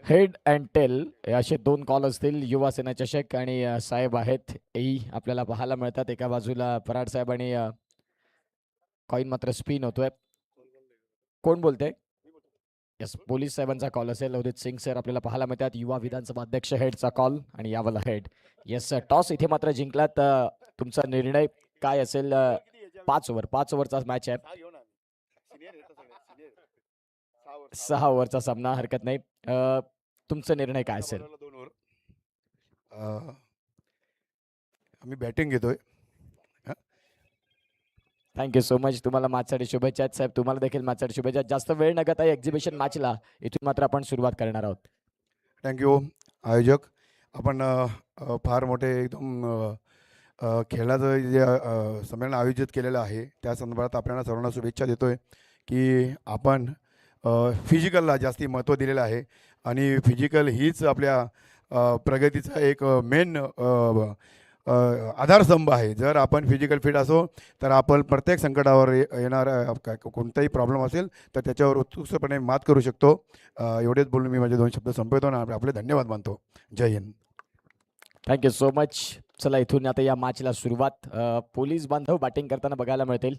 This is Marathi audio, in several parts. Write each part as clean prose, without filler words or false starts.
हेड अँड टेल असे दोन कॉल असतील. युवा सेना चषक आणि साहेब आहेत ही आपल्याला पाहायला मिळतात. एका बाजूला पराड साहेब आणि कॉइन मात्र स्पिन होतोय. कोण बोलते? यस, पोलीस साहेबांचा कॉल असेल. उदित सिंग सर आपल्याला पाहायला मिळतात. युवा विधानसभा अध्यक्ष हेडचा कॉल आणि यावाला हेड. येस, टॉस इथे मात्र जिंकलात. तुमचा निर्णय काय असेल? 5 ओव्हरचा मॅच आहे. 6 ओव्हरचा सामना, हरकत नाही. तुमचा निर्णय काय असेल? आम्ही बॅटिंग घेतोय. Thank you so much. तुम्हाला मॅचसाठी शुभेच्छा आहेत साहेब. तुम्हाला देखील मॅचसाठी शुभेच्छा. जास्त वेळ न घेता एक्झिबिशन मॅचला इथून मात्र आपण सुरुवात करणार आहोत. थँक्यू आयोजक. आपण फार मोठे एकदम खेळाचं जे संमेलन आयोजित केलेलं आहे त्या संदर्भात आपल्याला सर्वांना शुभेच्छा देतोय की आपण फिजिकलला जास्ती महत्त्व दिलेलं आहे आणि फिजिकल हीच आपल्या प्रगतीचा एक मेन आधारस्तंभ आहे. जर आपण फिजिकल फिट असो तर आपण प्रत्येक संकटावर येणारा कोणताही प्रॉब्लेम असेल तर त्याच्यावर उत्कृष्टपणे मात करू शकतो. एवढेच बोलून मी माझे 2 शब्द संपवतो आणि आपले धन्यवाद मानतो. Jai Hind. Thank you so much. चला इथून आता या मॅचला सुरुवात. पोलीस बांधव बॅटिंग करताना बघायला मिळतील.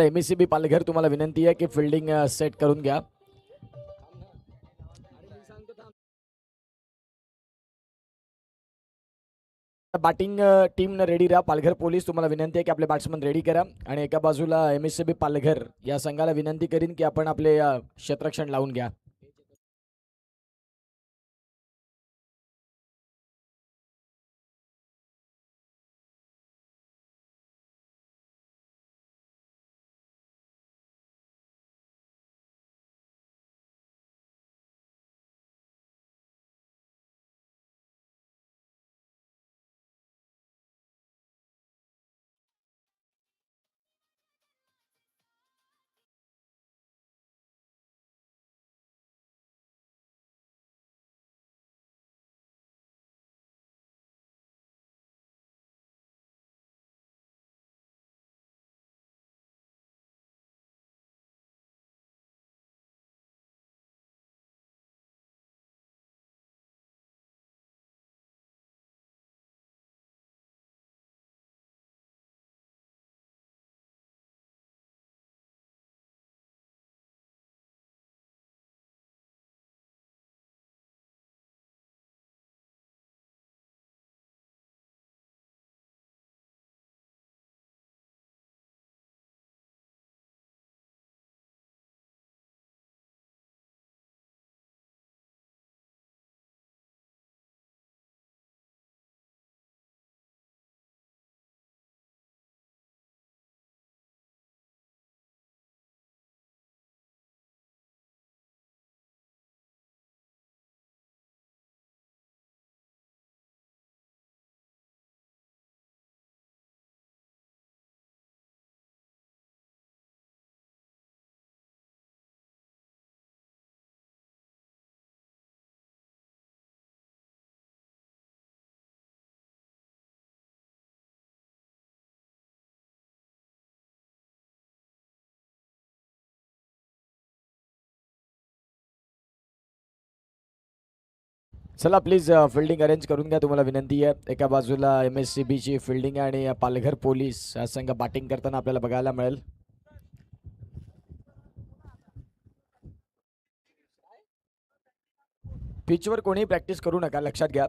MSCB पालघर तुम्हाला विनंती आहे की फिल्डिंग सेट करून घ्या. बॅटिंग टीम रेडी राहा. पालघर पोलीस तुम्हाला विनंती आहे की आपले बॅट्समन रेडी करा. आणि एका बाजूला MSCB पालघर या संघाला विनंती करीन की आपण आपले क्षेत्ररक्षण लावून घ्या. चला प्लीज फिल्डिंग अरेंज करून घ्या. तुम्हाला विनंती आहे. एका बाजूला MSCB ची फिल्डिंग आणि पालघर पोलीस हा संघ बॅटिंग करताना आपल्याला बघायला मिळेल. पिचवर कोणीही प्रॅक्टिस करू नका, लक्षात घ्या.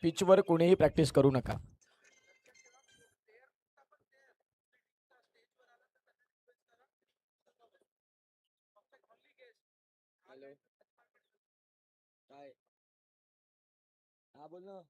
पिचवर कोणीही प्रॅक्टिस करू नका. हॅलो, काय हा बोल ना.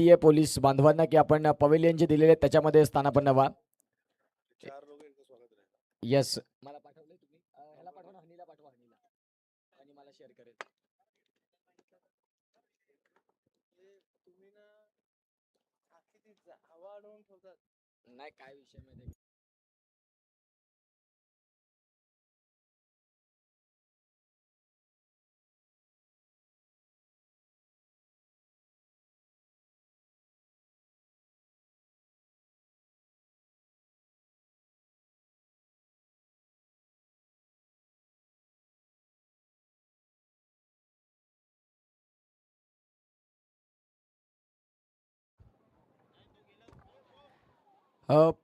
विनंती आहे पोलीस बांधवांना की आपण पवेलियन जे दिलेले आहेत त्याच्यामध्ये स्थानापन्न व्हा. येस, मला पाठवलंय तुम्ही. ह्याला पाठवा ना, हनीला पाठवा, हनीला. आणि मला शेअर करेल. नाही, काय विषय माहिती.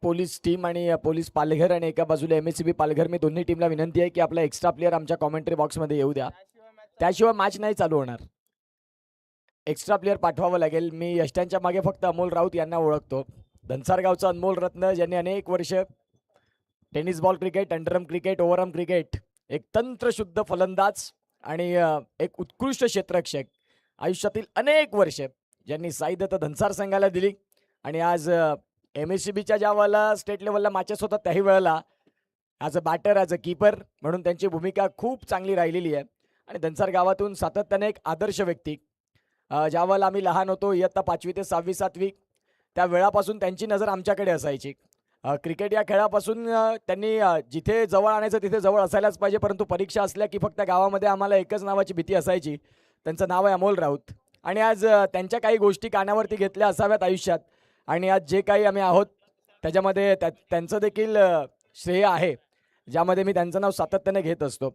पोलीस टीम आणि पोलीस पालघर आणि एका बाजूला MSCB पालघर, मी दोन्ही टीमला विनंती आहे की आपला एक्स्ट्रा प्लेअर आमच्या कॉमेंट्री बॉक्समध्ये येऊ द्या. त्याशिवाय मॅच नाही चालू होणार. एक्स्ट्रा प्लेअर पाठवावं लागेल. मी यष्ट्यांच्या मागे फक्त अमोल राऊत यांना ओळखतो. धनसारगावचा अनमोल रत्न, ज्यांनी अनेक वर्ष tennis ball cricket, underarm cricket, overarm cricket, एक तंत्रशुद्ध फलंदाज आणि एक उत्कृष्ट क्षेत्ररक्षक, आयुष्यातील अनेक वर्ष ज्यांनी साई दत्त धनसार संघाला दिली. आणि आज MSCBच्या ज्या वेळेला स्टेट लेवलला मॅचेस होतात त्याही वेळेला as a batter, as a keeper म्हणून त्यांची भूमिका खूप चांगली राहिलेली आहे. आणि धनसार गावातून सातत्याने एक आदर्श व्यक्ती, ज्या वेळेला आम्ही लहान होतो इयत्ता 5वी ते 6वी 7वी त्या वेळापासून त्यांची नजर आमच्याकडे असायची. क्रिकेट या खेळापासून त्यांनी जिथे जवळ आणायचं तिथे जवळ असायलाच पाहिजे, परंतु परीक्षा असल्या की फक्त गावामध्ये आम्हाला एकच नावाची भीती असायची, त्यांचं नाव आहे अमोल राऊत. आणि आज त्यांच्या काही गोष्टी कानावरती घेतल्या असाव्यात आयुष्यात, आणि आज जे काही आम्ही आहोत त्याच्यामध्ये त्यांचं देखील श्रेय आहे, ज्यामध्ये मी त्यांचं नाव सातत्याने घेत असतो.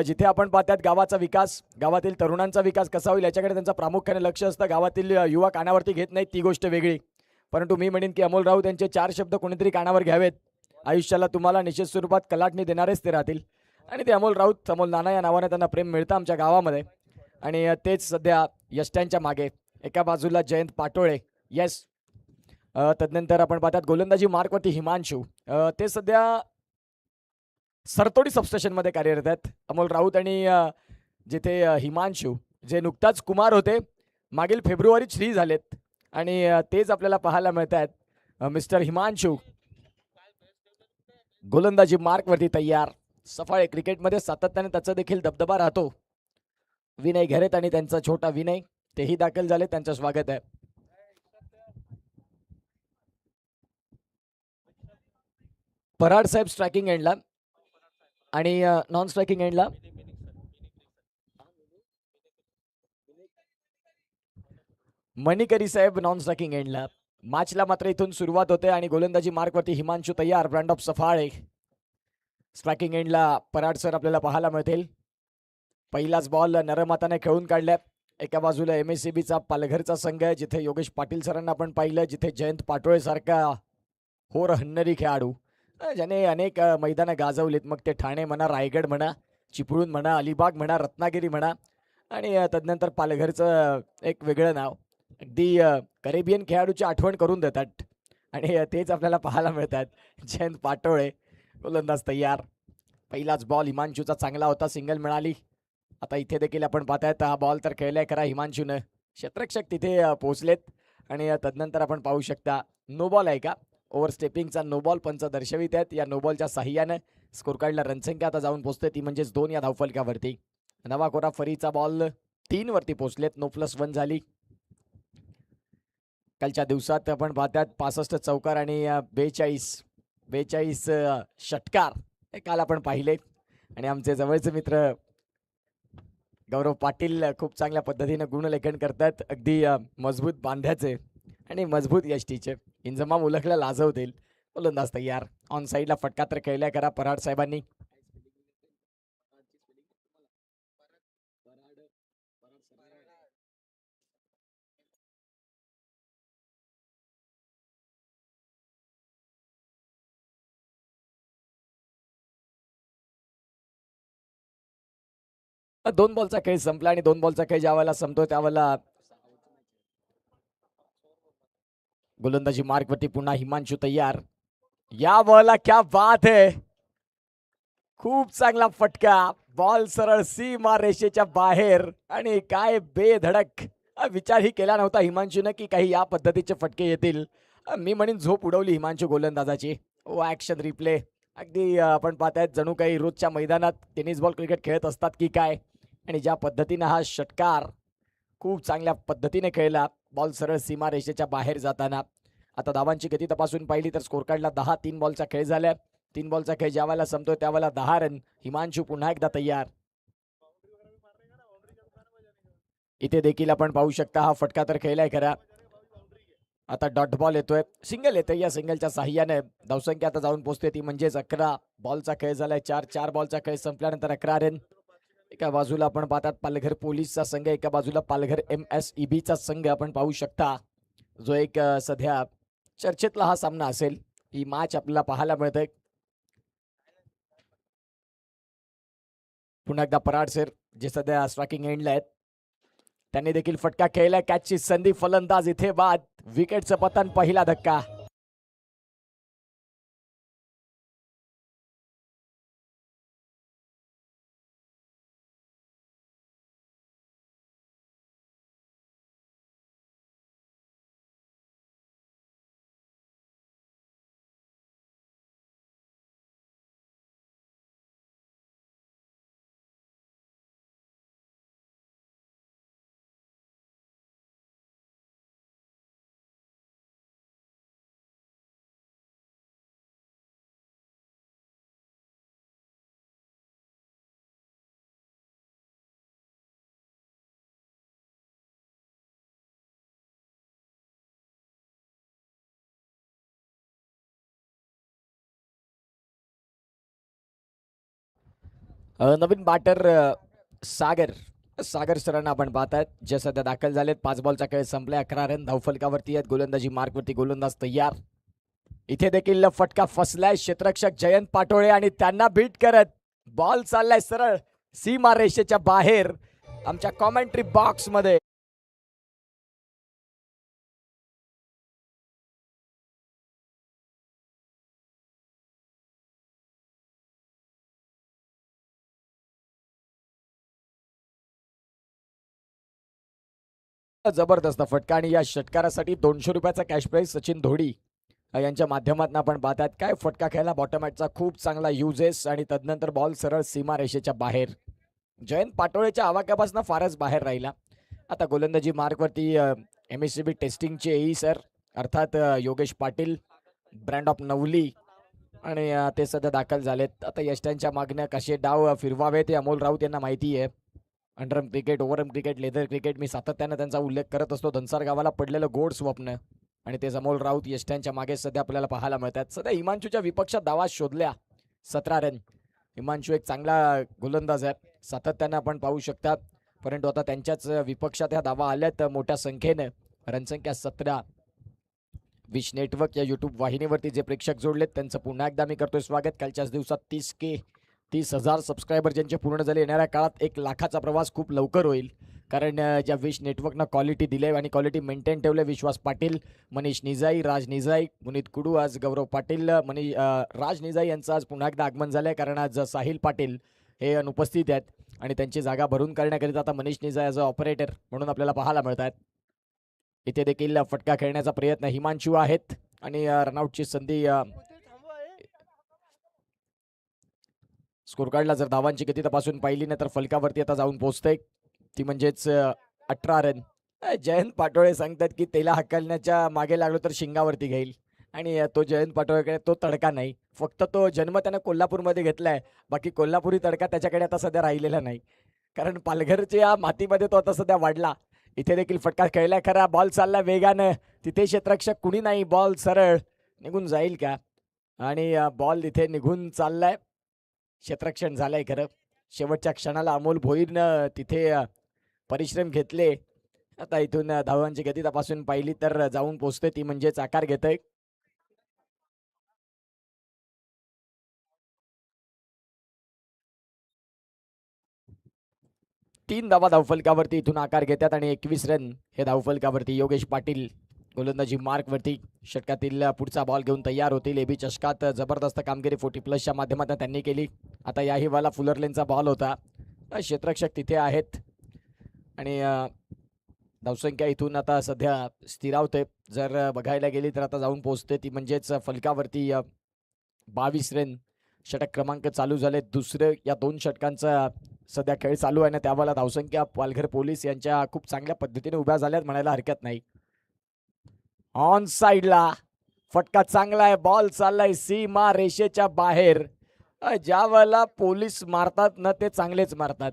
जिथे आपण पाहतात गावाचा विकास, गावातील तरुणांचा विकास कसा होईल याच्याकडे त्यांचं प्रामुख्याने लक्ष असतं. गावातील युवा कानावरती घेत नाहीत ती गोष्ट वेगळी, परंतु मी म्हणेन की अमोल राऊत यांचे 4 शब्द कोणीतरी कानावर घ्यावेत. आयुष्याला तुम्हाला निश्चित स्वरूपात कलाटणी देणारेच ते राहतील. आणि ते अमोल राऊत, अमोल नाना या नावाने त्यांना प्रेम मिळतं आमच्या गावामध्ये. आणि तेच सध्या यष्ट्यांच्या मागे एका बाजूला जयंत पाटोळे, येस. तदनंतर आपण पाहतात गोलंदाजी मार्कवरती हिमांशू, ते सध्या सरतोडी सबस्टेशनमध्ये कार्यरत आहेत. अमोल राऊत आणि जिथे हिमांशू, जे नुकताच कुमार होते, मागील फेब्रुवारीत श्री झालेत, आणि तेच आपल्याला पाहायला मिळत आहेत. मिस्टर हिमांशू गोलंदाजी मार्कवरती तयार. सफाळे क्रिकेटमध्ये सातत्याने त्याचा देखील दबदबा राहतो. विनय घेरेत आणि त्यांचा छोटा विनय तेही दाखल झाले, त्यांचं स्वागत आहे. पराड साहेब स्ट्रायकिंग एंडला आणि नॉन स्ट्रायकिंग एंडला मणिकरी साहेब नॉन स्ट्रायकिंग एंडला. मॅचला मात्र इथून सुरुवात होते आणि गोलंदाजी मार्कवरती हिमांशू तयार, ब्रँड ऑफ सफाळे. स्ट्रायकिंग एंडला पराड सर आपल्याला पाहायला मिळतील. पहिलाच बॉल नरमाताने खेळून काढल्या. एका बाजूला MSCBचा पालघरचा संघ आहे, जिथे योगेश पाटील सरांना आपण पाहिलं, जिथे जयंत पाटोळे सारखा होर हन्नरी खेळाडू, ज्याने अनेक मैदानं गाजवलीत, मग ते ठाणे म्हणा, रायगड म्हणा, चिपळूण म्हणा, अलिबाग म्हणा, रत्नागिरी म्हणा. आणि तदनंतर पालघरचं एक वेगळं नाव, अगदी करेबियन खेळाडूची आठवण करून देतात. आणि तेच आपल्याला पाहायला मिळतात. जयंत पाटोळे गोलंदाज तयार. पहिलाच बॉल हिमांशूचा चांगला होता, सिंगल मिळाली. आता इथे देखील आपण पाहतायत हा बॉल तर खेळलाय खरा हिमांशूनं, क्षेत्ररक्षक तिथे पोहोचलेत. आणि तदनंतर आपण पाहू शकता नो बॉल आहे का, ओव्हर स्टेपिंगचा नो बॉल पंच दर्शवित आहेत. या नो बॉलच्या साह्यानं स्कोर कार्डला रनसंख्या आता जाऊन पोहोचते, ती म्हणजेच 2 या धावफलकावरती. नवा कोरा फरीचा बॉल 3 वरती पोहोचलेत, नो +1 झाली. कालच्या दिवसात आपण पाहतात 65 चौकार आणि 42 षटकार हे काल आपण पाहिले. आणि आमचे जवळचे मित्र गौरव पाटील खूप चांगल्या पद्धतीने गुणलेखन करतात, अगदी मजबूत बांध्याचे आणि मजबूत यष्टीचे. इंजमाम उलखला लाजवतील. गोलंदाज तयार. ऑन साईडला फटका तर खेळल्या करा पराड साहेबांनी. दोन बॉलचा खेळ संपला आणि 2 बॉलचा खेळ ज्या वेळेला संपतो त्यावेळेला गोलंदाजी मार्कवरती पुन्हा हिमांशू तयार. या बॉलला क्या बात है, खूप चांगला फटका. बॉल सरळ सीमा रेषेच्या बाहेर आणि काय बेधडक विचारही केला नव्हता हिमांशूनं की काही या पद्धतीचे फटके येतील. मी म्हणेन झोप उडवली हिमांशू गोलंदाजाची. ॲक्शन रिप्ले अगदी आपण पाहतायत जणू काही रोजच्या मैदानात टेनिस बॉल क्रिकेट खेळत असतात की काय. आणि ज्या पद्धतीनं हा षटकार खूप चांगल्या पद्धतीने खेळला. बॉल सरळ सीमारेषेच्या बाहेर जाताना. आता धावांची गती तपासून पाहिली तर स्कोर कार्डला 10 3 बॉलचा खेळ झाला. 3 बॉलचा खेळ ज्या वेळेला संपतोय त्यावेळेला 10 रन. हिमांशू पुन्हा एकदा तयार. इथे देखील आपण पाहू शकता हा फटका तर खेळलाय खरा. आता डॉट बॉल येतोय. सिंगल येतोय. या सिंगलच्या साह्याने धावसंख्या आता जाऊन पोहोचते ती म्हणजेच 11. बॉलचा खेळ झालाय 4 बॉलचा खेळ संपल्यानंतर 11 रन. एका बाजूला आपण पाहतात पालघर पोलीसचा संघ, एका बाजूला पालघर MSEBचा संघ आपण पाहू शकता. जो एक सध्या चर्चेतला हा सामना असेल. ही मॅच आपल्याला पाहायला मिळते. पुन्हा एकदा पराड सर जे सध्या स्ट्रायकिंग एंडला आहेत त्यांनी देखील फटका खेळला. कॅचची संधी फलंदाज इथे बाद. विकेटचं पतन पहिला धक्का. नवीन बॅटर सागर सरांना आपण पाहतायत जे सध्या दाखल झालेत. 5 बॉलचा खेळ संपलाय. 11 रन धावफलकावरती आहेत. गोलंदाजी मार्कवरती गोलंदाज तयार. इथे देखील फटका फसलाय. क्षेत्ररक्षक जयंत पाटोळे आणि त्यांना बीट करत बॉल चाललाय सरळ सीमा रेषेच्या बाहेर. आमच्या कॉमेंट्री बॉक्स मध्ये जबरदस्त फटका आणि या षटकारासाठी 200 रुपयाचा कॅश प्राइज सचिन धोडी यांच्या माध्यमातून आपण पाहतात. काय फटका खेळला बॉटम ॲटचा खूप चांगला युजेस आणि तदनंतर बॉल सरळ सीमा रेषेच्या बाहेर. जयंत पाटोळेच्या आवाक्यापासून फारच बाहेर राहिला. आता गोलंदाजी मार्कवरती MSCB टेस्टिंगचे EE सर अर्थात योगेश पाटील ब्रँड ऑफ नवली आणि ते सध्या दाखल झालेत. आता यष्ट्यांच्या मागण्या कसे डाव फिरवावे ते अमोल राऊत यांना माहिती आहे. अंडरम क्रिकेट, ओव्हरम क्रिकेट, लेदर क्रिकेट मी सातत्यानं त्यांचा उल्लेख करत असतो. धनसार गावाला पडलेलं गोड स्वप्न आणि ते अमोल राऊत यष्ट्यांच्या मागे सध्या आपल्याला पाहायला मिळतात. सध्या हिमांशूच्या विपक्षात धावा शोधल्या 17 रन. हिमांशू एक चांगला गोलंदाज आहे सातत्यानं आपण पाहू शकता. परंतु आता त्यांच्याच विपक्षात ह्या धावा आल्यात मोठ्या संख्येनं. रनसंख्या 17. विश नेटवर्क या यूट्यूब वाहिनीवरती जे प्रेक्षक जोडलेत त्यांचं पुन्हा एकदा मी करतोय स्वागत. कालच्याच दिवसात 30,000 सबस्क्रायबर ज्यांचे पूर्ण झाले. येणाऱ्या काळात 1 लाखाचा प्रवास खूप लवकर होईल कारण ज्या विश नेटवर्कनं क्वालिटी दिली आणि क्वालिटी मेंटेन ठेवले. विश्वास पाटील, मनीष निजाई, राज निजाई, पुनीत कुडू, आज गौरव पाटील, राज निजाई यांचं आज पुन्हा एकदा आगमन झालंय कारण आज साहिल पाटील हे अनुपस्थित आहेत आणि त्यांची जागा भरून करण्याकरिता आता मनीष निजाई ॲज अ ऑपरेटर म्हणून आपल्याला पाहायला मिळतात. इथे देखील फटका खेळण्याचा प्रयत्न हिमांशू आहेत आणि रनआउटची संधी. स्कोर कार्डला जर धावांची गती तपासून पाहिली नाही तर फलकावरती आता जाऊन पोहोचते ती म्हणजेच 18 रन. जयंत पाटोळे सांगतात की त्याला हकलण्याच्या मागे लागलो तर शिंगावरती घेईल आणि तो जयंत पाटोळेकडे तो तडका नाही. फक्त तो जन्म त्यानं कोल्हापूरमध्ये घेतलाय. बाकी कोल्हापुरी तडका त्याच्याकडे आता सध्या राहिलेला नाही कारण पालघरच्या मातीमध्ये तो आता सध्या वाढला. इथे देखील फटका खेळलाय खरा. बॉल चालला वेगानं. तिथे क्षेत्ररक्षक कुणी नाही. बॉल सरळ निघून जाईल का आणि बॉल इथे निघून चाललाय. क्षेत्ररक्षण झालंय खरं. शेवटच्या क्षणाला अमोल भोईरनं तिथे परिश्रम घेतले. आता इथून धावांची गती तपासून पाहिली तर जाऊन पोहोचते ती म्हणजेच आकार घेतोय. तीन धावा धावफलकावरती इथून आकार घेतात आणि 21 रन हे धावफलकावरती. योगेश पाटील गोलंदाजी मार्कवरती षटकातील पुढचा बॉल घेऊन तयार होतील. AB चषकात जबरदस्त कामगिरी 40+ माध्यमातून त्यांनी केली. आता याही वाला फुलरलेनचा बॉल होता. क्षेत्ररक्षक तिथे आहेत आणि धावसंख्या इथून आता सध्या स्थिरावते. जर बघायला गेली तर आता जाऊन पोहोचते ती म्हणजेच फलकावरती 22 रन. षटक क्रमांक चालू झाले. दुसरे या 2 षटकांचा सध्या खेळ चालू आहे ना त्यावेळेला धावसंख्या पालघर पोलीस यांच्या खूप चांगल्या पद्धतीने उभ्या झाल्यात म्हणायला हरकत नाही. ऑन साइडला फटका चांगला आहे. बॉल चाललाय सीमा रेषेच्या बाहेर. ज्या वेळेला पोलीस मारतात ना ते चांगलेच मारतात.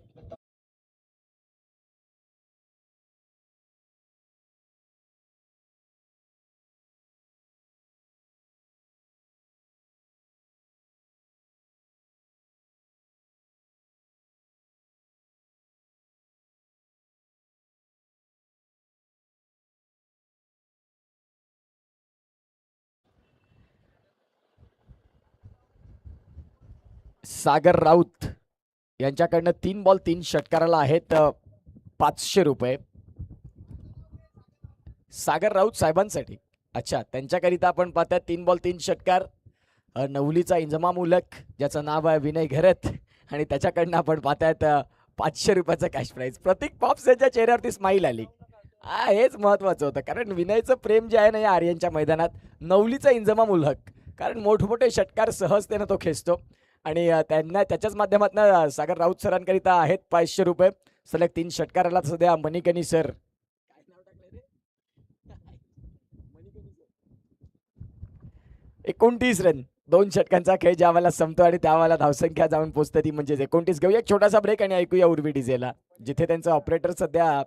सागर राऊत यांच्याकडनं 3 बॉल 3 षटकाराला आहेत 500 रुपये. सागर राऊत साहेबांसाठी. अच्छा, त्यांच्याकरिता आपण पाहतात 3 बॉल 3 षटकार. नवलीचा इंजमाम उलक ज्याचं नाव आहे विनय घरत आणि त्याच्याकडनं आपण पाहतायत 500 रुपयाचं कॅश प्राईज. प्रतीक पॉप्स यांच्या चेहऱ्यावरती स्माईल आली. हेच महत्वाचं होतं कारण विनयचं प्रेम जे आहे ना या आर्यनच्या मैदानात. नवलीचा इंजमाम उलहक कारण मोठमोठे षटकार सहजतेनं तो खेचतो आणि त्यांना त्याच्याच माध्यमातून सागर राऊत सरांकरिता आहेत 500 रुपये. सलग 3 षटकाराला सध्या मणिकनी सर 29 रन. 2 षटकांचा खेळ ज्या वेळेला संपतो आणि त्यावेळेला धावसंख्या जाऊन पोहोचते ती म्हणजे 29. घेऊया एक छोटासा ब्रेक आणि ऐकूया उर्वी डिझेला जिथे त्यांचं ऑपरेटर सध्या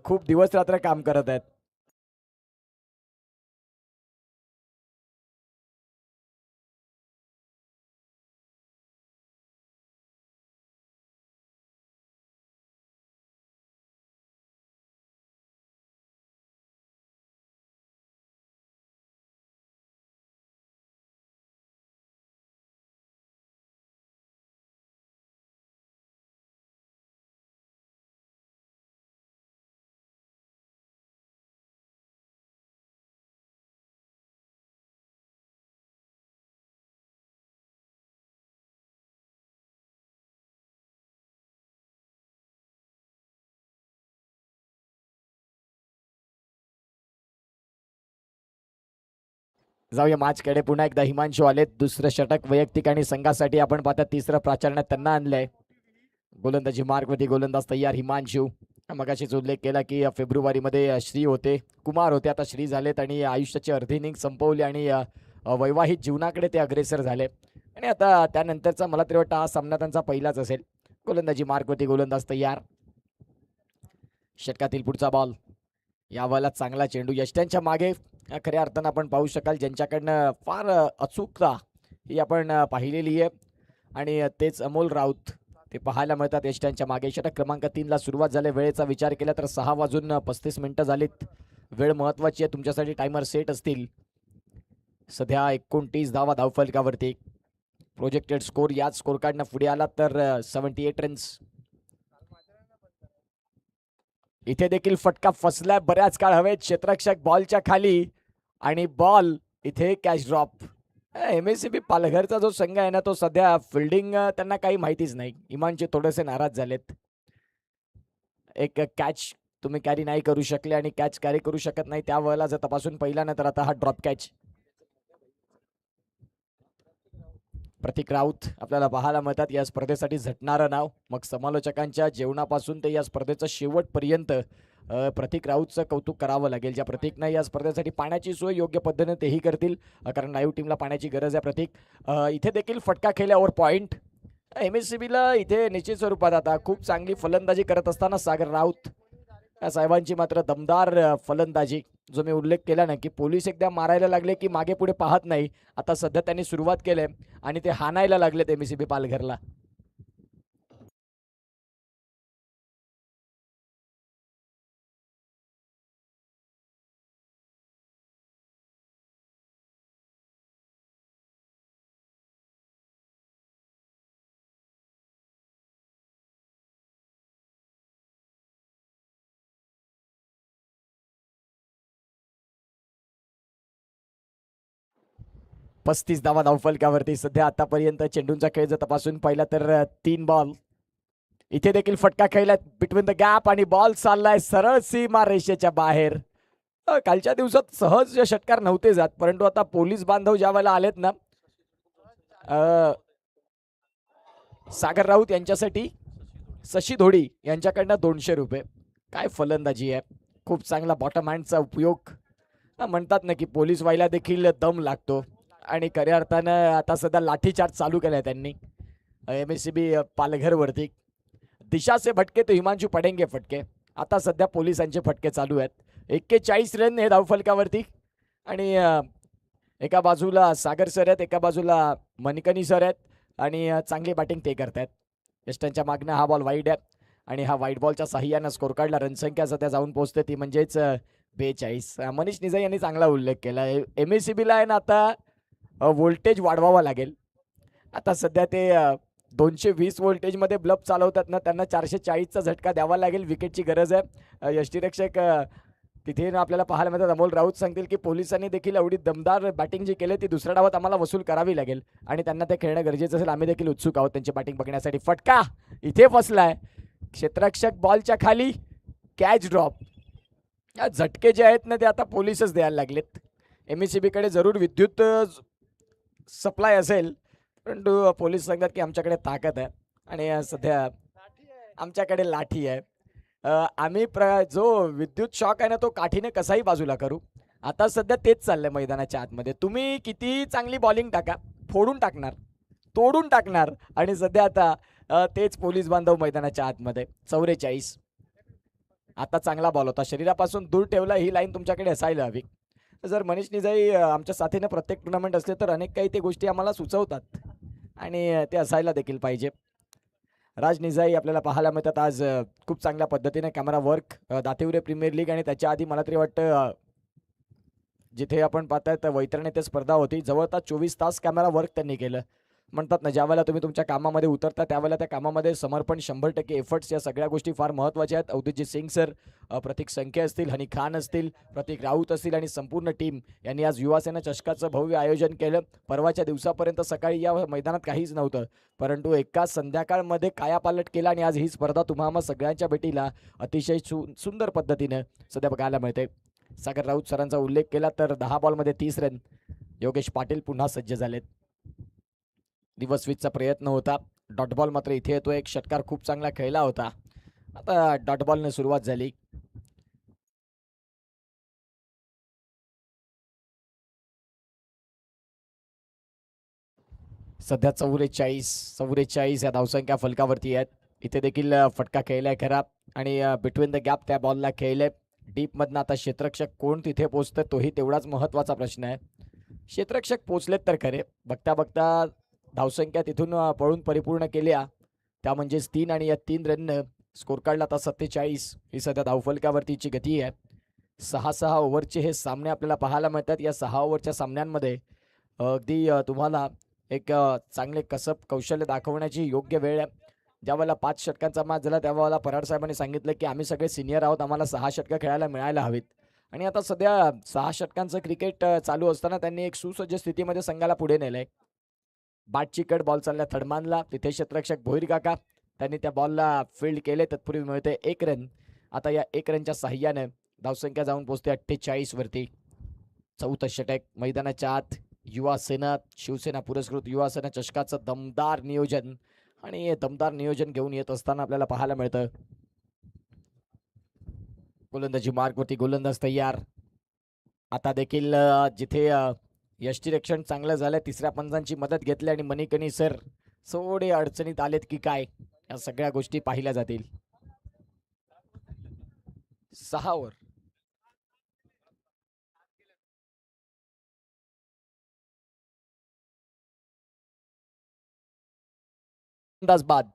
खूप दिवस रात्र काम करत आहेत. जाऊया मॅचकडे. पुन्हा एकदा हिमांशू आलेत. दुसरं षटक वैयक्तिक आणि संघासाठी आपण पाहता. तिसरं प्राचार्यात त्यांना आणलंय. गोलंदाजी मार्गवरती गोलंदाज तयार हिमांशू. मगाशीच उल्लेख केला की फेब्रुवारीमध्ये श्री होते, कुमार होते, आता श्री झालेत आणि आयुष्याची अर्धी इनिंग संपवली आणि वैवाहिक जीवनाकडे ते अग्रेसर झाले आणि आता त्यानंतरचा मला तरी वाटतं हा सामना त्यांचा पहिलाच असेल. गोलंदाजी मार्गवरती गोलंदाज तयार. षटकातील पुढचा बॉल. यावेळेला चांगला चेंडू यष्ट्यांच्या मागे खऱ्या अर्थानं आपण पाहू शकाल ज्यांच्याकडनं फार अचूकता ही आपण पाहिलेली आहे आणि तेच अमोल राऊत ते पाहायला मिळतात यष्ट्यांच्या मागे. षटक क्रमांक 3ला सुरुवात झाली. वेळेचा विचार केला तर 6:35 झालीत. वेळ महत्वाची आहे तुमच्यासाठी. टायमर सेट असतील. सध्या 29 धावा धावफलकावरती. प्रोजेक्टेड स्कोर याच स्कोर कार्डनं पुढे आला तर 78 रन्स. इथे देखील फटका फसलाय बऱ्याच काळ हवेत. क्षेत्ररक्षक बॉलच्या खाली आणि बॉल इथे कॅच ड्रॉप. MSCB पालघरचा जो संघ आहे ना तो सध्या फिल्डिंग त्यांना काही माहितीच नाही. इमानचे थोडेसे नाराज झालेत. एक कॅच तुम्ही कॅरी नाही करू शकले आणि कॅच कॅरी करू शकत नाही त्यावेळेला जर तपासून पहिला ना तर आता हा ड्रॉप कॅच. प्रतीक राऊत आपल्याला पाहायला मिळतात या स्पर्धेसाठी झटणारं नाव. मग समालोचकांच्या जेवणापासून ते या स्पर्धेचं शेवटपर्यंत प्रतीक राऊतचं कौतुक करावं लागेल. ज्या प्रतीकनं या स्पर्धेसाठी पाण्याची सोय योग्य पद्धतीने तेही करतील कारण लाईव्ह टीमला पाण्याची गरज आहे. प्रतीक इथे देखील फटका खेळल्यावर पॉईंट. MSCBला इथे निश्चित स्वरूपात आता खूप चांगली फलंदाजी करत असताना सागर राऊत या साहेबांची मात्र दमदार फलंदाजी. जो मी उल्लेख केला ना की पोलीस एकदा मारायला लागले की मागे पुढे पाहत नाही. आता सध्या त्यांनी सुरुवात केली आणि ते हाणायला लागलेत MSCB पालघरला. पस्तीस धावा धावफलकावरती. सध्या आतापर्यंत चेंडूंचा खेळ जर तपासून पाहिला तर 3 बॉल इथे देखील फटका खेळलाय बिटवीन द गॅप आणि बॉल चाललाय सरळ सीमा रेषेच्या बाहेर. कालच्या दिवसात सहज षटकार नव्हते जात, परंतु आता पोलीस बांधव ज्या वेळेला आलेत ना, सागर राऊत यांच्यासाठी शशी धोडी यांच्याकडनं 200 रुपये. काय फलंदाजी आहे, खूप चांगला बॉटम हँडचा उपयोग. म्हणतात ना की पोलीस व्हायला देखील दम लागतो आणि खऱ्या अर्थानं आता सध्या लाठीचार्ज चालू केलाय त्यांनी MSCB पालघरवरती. दिशा से भटके तो हिमांशू पडेंगे फटके. आता सध्या पोलिसांचे फटके चालू आहेत. 41 रन हे धावफलकावरती आणि एका बाजूला सागर सर आहेत, एका बाजूला मणिकनी सर आहेत आणि चांगली बॅटिंग ते करतायत. यष्टांच्या मागणं हा बॉल वाईड आहे आणि हा वाईड बॉलच्या साह्यानं स्कोर कार्डला रनसंख्या सध्या जाऊन पोहोचते ती म्हणजेच 42. मनीष निजाई यांनी चांगला उल्लेख केला. MSCBला आहे ना आता व्होल्टेज वाढवावा लागेल. आता सध्या ते 220 व्होल्टेजमध्ये ब्लब चालवतात ना, त्यांना 440चा झटका द्यावा लागेल. विकेटची गरज आहे. यष्टीरक्षक तिथे आपल्याला पाहायला मिळतात. अमोल राऊत सांगतील की पोलिसांनी देखील एवढी दमदार बॅटिंग जी केली ती दुसऱ्या डावात आम्हाला वसूल करावी लागेल आणि त्यांना ते खेळणं गरजेचं असेल. आम्ही देखील उत्सुक आहोत त्यांची बॅटिंग बघण्यासाठी. फटका इथे फसलाय. क्षेत्ररक्षक बॉलच्या खाली, कॅच ड्रॉप. या झटके जे आहेत ना ते आता पोलीसच द्यायला लागलेत. MSCBकडे जरूर विद्युत सप्लाय असेल, परंतु पोलीस सांगतात की आमच्याकडे ताकद आहे आणि सध्या आमच्याकडे लाठी आहे. आम्ही जो विद्युत शॉक आहे ना तो काठीने कसाही बाजूला करू. आता सध्या तेच चाललंय मैदानाच्या आतमध्ये. तुम्ही किती चांगली बॉलिंग टाका, फोडून टाकणार, तोडून टाकणार आणि सध्या आता तेच पोलीस बांधव मैदानाच्या आतमध्ये. 44. आता चांगला बॉल होता, शरीरापासून दूर ठेवला. ही लाईन तुमच्याकडे असायला हवी. जर मनीष निजाई आमच्या साथीने प्रत्येक टुर्नामेंट असले तर अनेक काही ते गोष्टी आम्हाला सुचवतात आणि ते असायला देखील पाहिजे. राज निजाई आपल्याला पाहायला मिळतात आज खूप चांगल्या पद्धतीने camera work. Dativare premier league आणि त्याच्या आधी मला तरी वाटतं जिथे आपण पाहताय वैतरणी ते स्पर्धा होती, जवळपास 24 तास कॅमेरा वर्क त्यांनी केलं. म्हणतात ना ज्यावेळेला तुम्ही तुमच्या कामामध्ये उतरता त्यावेळेला त्या कामामध्ये समर्पण, 100% एफर्ट्स, या सगळ्या गोष्टी फार महत्त्वाच्या आहेत. अवधूतजीत सिंग सर, प्रतीक संखे असतील, हनी खान असतील, प्रतीक राऊत असतील आणि संपूर्ण टीम यांनी आज युवासेना चषकाचं भव्य आयोजन केलं. परवाच्या दिवसापर्यंत सकाळी या मैदानात काहीच नव्हतं, परंतु एका संध्याकाळमध्ये कायापालट केला आणि आज ही स्पर्धा तुम्हाला सगळ्यांच्या भेटीला अतिशय सुंदर पद्धतीनं सध्या बघायला मिळते. सागर राऊत सरांचा उल्लेख केला तर 10 बॉलमध्ये 30 रन. योगेश पाटील पुन्हा सज्ज झालेत. दिवस स्विचचा प्रयत्न होता. डॉट बॉल मात्र इथे येतो. एक षटकार खूप चांगला खेळला होता. आता डॉट बॉलने सुरुवात झाली. सध्या 44 या धावसंख्या फलकावरती आहेत. इथे देखील फटका खेळलाय खरा आणि बिटवीन द गॅप त्या बॉलला खेळले. डीपमधनं आता क्षेत्ररक्षक कोण तिथे पोहोचतं तोही तेवढाच महत्त्वाचा प्रश्न आहे. क्षेत्ररक्षक पोचलेत तर खरे. बघता बघता धावसंख्या तिथून पळून परिपूर्ण केल्या, त्या म्हणजेच 3 आणि या 3 रननं स्कोर कार्डला आता 47 ही सध्या धावफलकावरतीची गती आहे. 6-6 ओव्हरचे हे सामने आपल्याला पाहायला मिळतात. या 6 ओव्हरच्या सामन्यांमध्ये अगदी तुम्हाला एक चांगले कसब कौशल्य दाखवण्याची योग्य वेळ आहे. ज्यावेळेला 5 षटकांचा मॅच झाला त्यावेळेला पराड साहेबांनी सांगितलं की आम्ही सगळे सिनियर आहोत, आम्हाला 6 षटकं खेळायला मिळायला हवीत आणि आता सध्या 6 षटकांचं क्रिकेट चालू असताना त्यांनी एक सुसज्ज स्थितीमध्ये संघाला पुढे नेलंय. बॅटची कट, बॉल चालला थडमानला. तिथे क्षेत्ररक्षक भोईर काका त्यांनी त्या बॉलला फील्ड केले. तत्पूर्वी मिळते 1 रन. आता या 1 रनच्या साह्याने धावसंख्या जाऊन पोहोचते 48 वरती. 4थं षटक मैदानाच्या आत. युवा सेना, शिवसेना पुरस्कृत युवा सेना चषकाचं दमदार नियोजन आणि दमदार नियोजन घेऊन येत असताना आपल्याला पाहायला मिळतं. गोलंदाजी मार्गवरती गोलंदाज तयार. आता देखील जिथे यष्टीरक्षण चांगलं झालं, तिसऱ्या पंचांची मदत घेतली आणि मणिकणी सर थोडे अडचणीत आलेत की काय, या सगळ्या गोष्टी पाहिल्या जातील. 6 ओव्हर अंदाज बाद.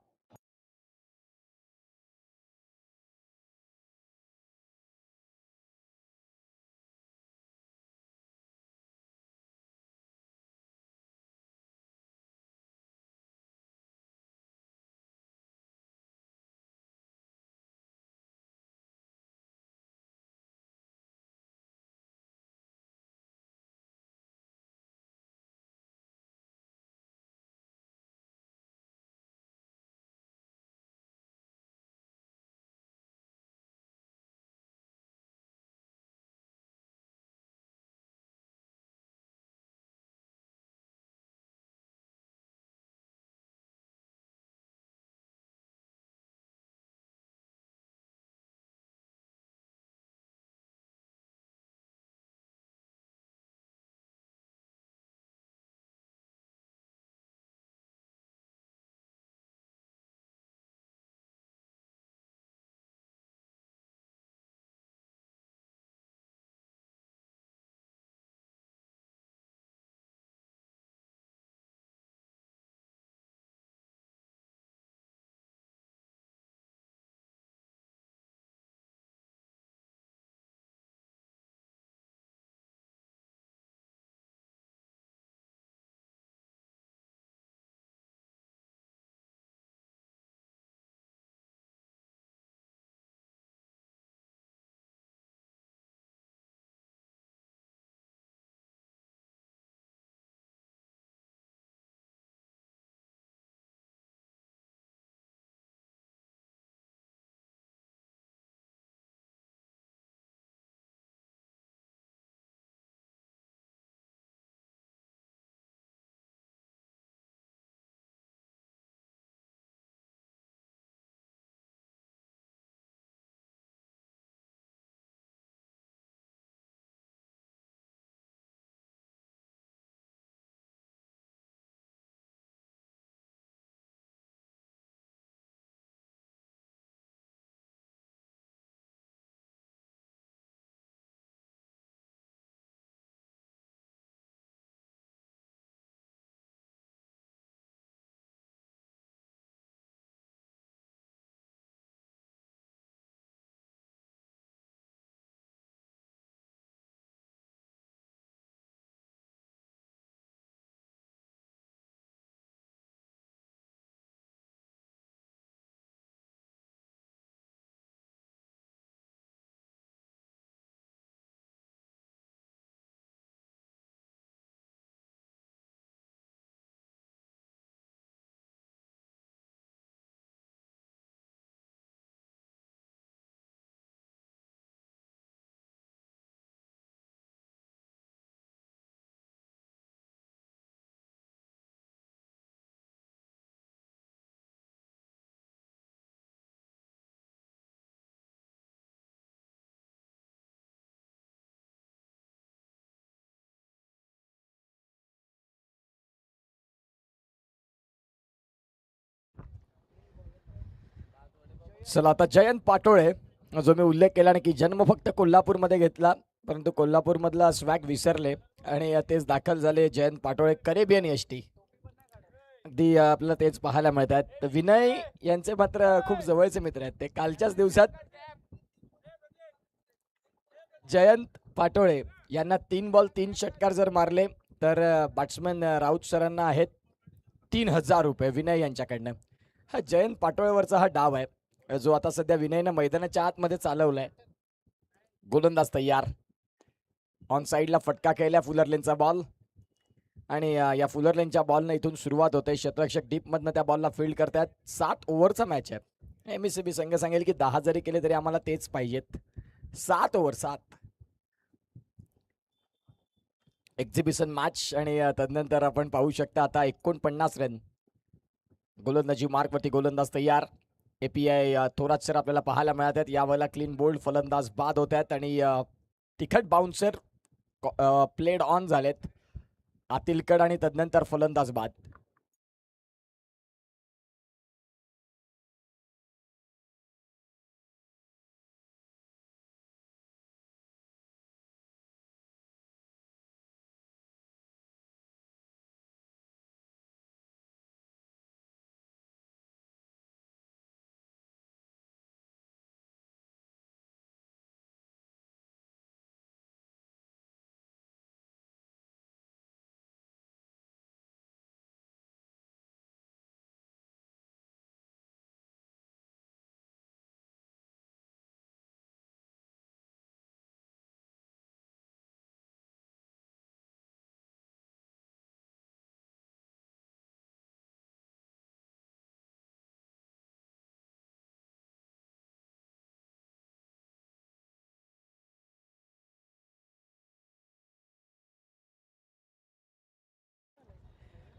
चला आता जयंत पाटोळे, जो मी उल्लेख केला ना की जन्म फक्त कोल्हापूरमध्ये घेतला, परंतु कोल्हापूरमधला स्वॅग विसरले आणि तेच दाखल झाले जयंत पाटोळे करेबियन एसटी. अगदी आपल्याला तेच पाहायला मिळतात. तर विनय यांचे मात्र खूप जवळचे मित्र आहेत. ते कालच्याच दिवसात जयंत पाटोळे यांना 3 बॉल 3 षटकार जर मारले तर बॅट्समन राऊत सरांना आहेत 3000 रुपये विनय यांच्याकडनं. हा जयंत पाटोळेवरचा हा डाव आहे जो आता सध्या विनयनं मैदानाच्या आतमध्ये चालवलाय. गोलंदाज तयार, ऑन साईडला फटका केला फुलरलेनचा बॉल आणि या फुलरलेनच्या बॉलनं इथून सुरुवात होते. क्षेत्ररक्षक डीपमधनं त्या बॉलला फील्ड करतात. 7 ओव्हरचा मॅच आहे. एमएससीबी संघ सांगेल की 10 जरी केले तरी आम्हाला तेच पाहिजेत. 7 ओव्हर 7 एक्झिबिशन मॅच आणि तदनंतर आपण पाहू शकता आता 49 रन. गोलंदाजी मार्कवरती गोलंदाज तयार. एपीआय थोरात सर आपल्याला पाहायला मिळत आहेत. यावेळेला क्लीन बोल्ड फलंदाज बाद होत आहेत आणि तिखट बाउन्सर प्लेड ऑन झालेत. आतिलकड आणि तदनंतर फलंदाज बाद.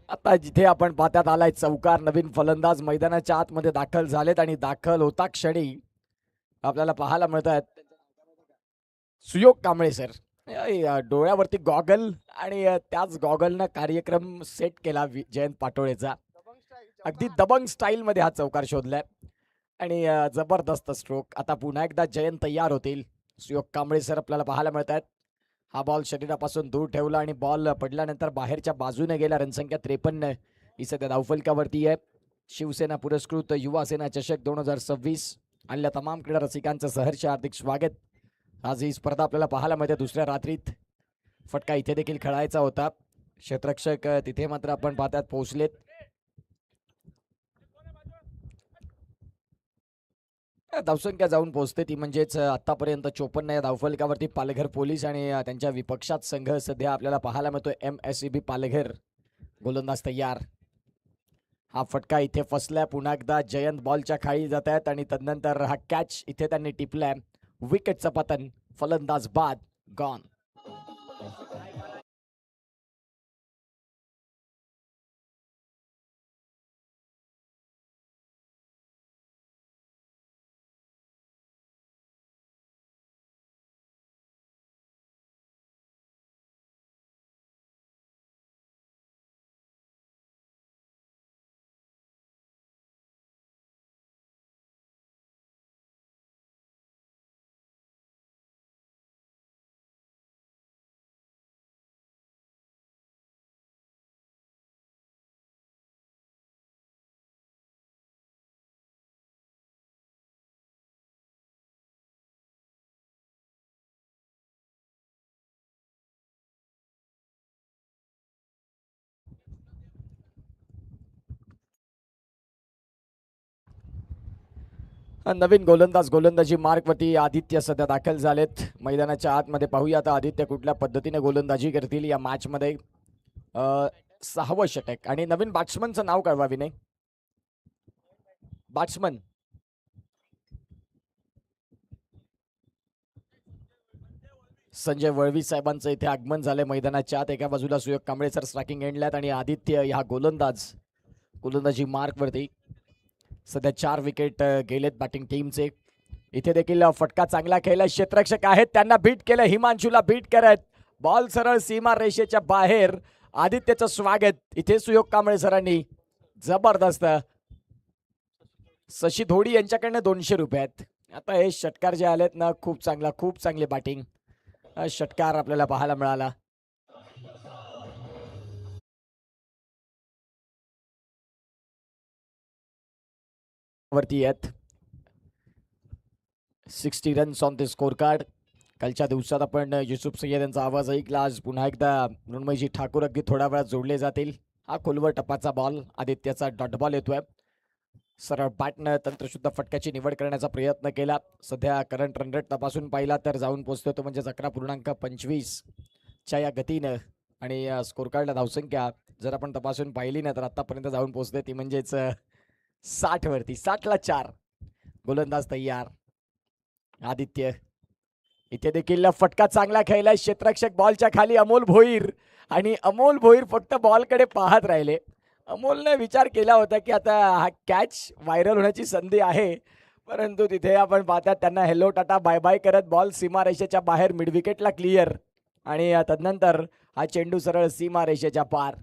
आता जिथे आपण पाहण्यात आलाय चौकार, नवीन फलंदाज मैदानाच्या आतमध्ये दाखल झालेत आणि दाखल होता क्षणी आपल्याला पाहायला मिळत आहेत सुयोग कांबळे सर. डोळ्यावरती गॉगल आणि त्याच गॉगलनं कार्यक्रम सेट केला जयंत पाटोळेचा. अगदी दबंग स्टाईल मध्ये हा चौकार शोधलाय आणि जबरदस्त स्ट्रोक. आता पुन्हा एकदा जयंत तयार होतील. सुयोग कांबळे सर आपल्याला पाहायला मिळत आहेत. हा बॉल शरीरापासून दूर ठेवला आणि बॉल पडल्यानंतर बाहेरच्या बाजूने गेला. रनसंख्या 53 ही सध्या धावफलकावरती आहे. शिवसेना पुरस्कृत युवा सेना चषक 2026 आणल्या तमाम क्रीडा रसिकांचं सहर्ष हार्दिक स्वागत. आज ही स्पर्धा आपल्याला पाहायला मिळते दुसऱ्या रात्रीत. फटका इथे देखील खेळायचा होता. क्षेत्ररक्षक तिथे मात्र आपण पाहतात पोहोचलेत. धावसंख्या जाऊन पोहोचते ती म्हणजेच आतापर्यंत 54 या धावफलकावरती पालघर पोलीस आणि त्यांच्या विपक्षात संघ सध्या आपल्याला पाहायला मिळतोय MSCB पालघर. गोलंदाज तयार. हा फटका इथे फसलाय. पुन्हा एकदा जयंत बॉलच्या खाली जात आहेत आणि तदनंतर हा कॅच इथे त्यांनी टिपलाय. विकेटचं पतन, फलंदाज बाद, गॉन. नवीन गोलंदाज गोलंदाजी मार्कवरती आदित्य सध्या दाखल झालेत. मैदानाच्या आतमध्ये पाहूया आता आदित्य कुठल्या पद्धतीने गोलंदाजी करतील या मॅच मध्ये. 6वं षटक आणि नवीन बॅट्समनचं नाव कळवा विनय. बॅट्समन संजय वळवी साहेबांचं इथे आगमन झालंय मैदानाच्या आत. एका बाजूला सुयोग कांबळे सर स्ट्रायकिंग एंडल्यात आणि आदित्य ह्या गोलंदाज गोलंदाजी मार्कवरती. सध्या 4 विकेट गेलेत बॅटिंग टीमचे. इथे देखील फटका चांगला खेळला. क्षेत्ररक्षक आहेत त्यांना बीट केलं. हिमांशूला बीट करत बॉल सरळ सीमा रेषेच्या बाहेर. आदित्यचं स्वागत इथे सुयोग कांबळे सरांनी. जबरदस्त शशी धोडी यांच्याकडनं 200 रुपये आहेत. आता हे षटकार जे आलेत ना, खूप चांगली बॅटिंग षटकार आपल्याला पाहायला मिळाला. वरती आहेत 60 runs on the score card. कालच्या दिवसात आपण युसुफ सय्यद यांचा आवाज ऐकला. आज पुन्हा एकदा मृण्मयजी ठाकूर अगदी थोड्या वेळात जोडले जातील. हा खोलवर टपाचा बॉल, आदित्यचा डॉट बॉल येतोय. सरळ बॅटनं तंत्रशुद्ध फटक्याची निवड करण्याचा प्रयत्न केला. सध्या करंट रन रेट तपासून पाहिला तर जाऊन पोहोचतोय तो म्हणजे 11.25 च्या या गतीनं. आणि स्कोर कार्डला धावसंख्या जर आपण तपासून पाहिली ना तर आतापर्यंत जाऊन पोहोचते ती म्हणजेच 60 वरती. 60ला 4. गोलंदाज तयार आदित्य. इथे देखील फटका चांगला खेळलाय क्षेत्ररक्षक बॉलच्या खाली अमोल भोईर. आणि अमोल भोईर फक्त बॉलकडे पाहत राहिले. अमोलने विचार केला होता की आता हा कॅच व्हायरल होण्याची संधी आहे, परंतु तिथे आपण पाहतात त्यांना हेलो टाटा बाय बाय करत बॉल सीमारेषेच्या बाहेर मिड विकेटला क्लिअर. आणि तदनंतर हा चेंडू सरळ सीमारेषेच्या पार.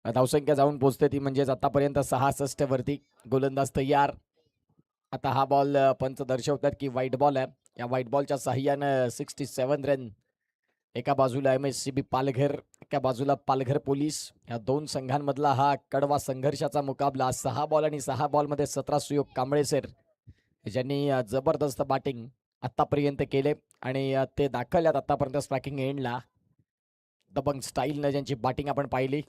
धावसंख्या जाऊन पोहोचते ती म्हणजेच आतापर्यंत 66 वरती. गोलंदाज तयार. आता हा बॉल पंच दर्शवतात की व्हाईट बॉल आहे. या व्हाईट बॉलच्या साह्यानं 67 रन. एका बाजूला MSCB पालघर, एका बाजूला पालघर पोलीस. या दोन संघांमधला हा कडवा संघर्षाचा मुकाबला. 6 बॉल आणि 6 बॉलमध्ये 17 सुयोग कांबळे सर ज्यांनी जबरदस्त बॅटिंग आतापर्यंत केले आणि ते दाखवल्यात आतापर्यंत स्ट्रायकिंग एंडला. दबंग स्टाईलनं ज्यांची बॅटिंग आपण पाहिली.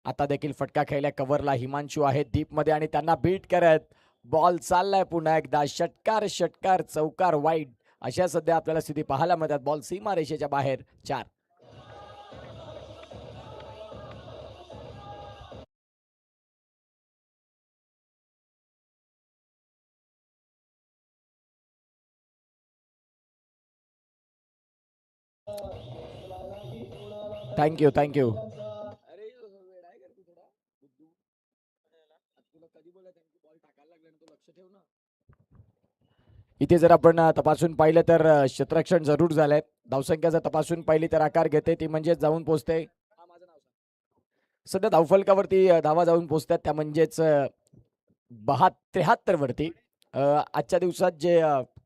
आता देखील फटका खेळल्या कव्हरला हिमांशू आहे डीपमध्ये आणि त्यांना बीट करत बॉल चाललाय पुन्हा एकदा. षटकार चौकार वाईड अशा सध्या आपल्याला स्थिती पाहायला मिळतात. बॉल सीमारेषेच्या बाहेर. 4. थँक्यू. इथे जर आपण तपासून पाहिलं तर क्षेत्ररक्षण जरूर झालंय. धावसंख्या जर तपासून पाहिली तर आकार घेते ती म्हणजे जाऊन पोहोचते. सध्या धावफलकावरती धावा जाऊन पोहोचतात त्या म्हणजेच 73 वरती. आजच्या दिवसात जे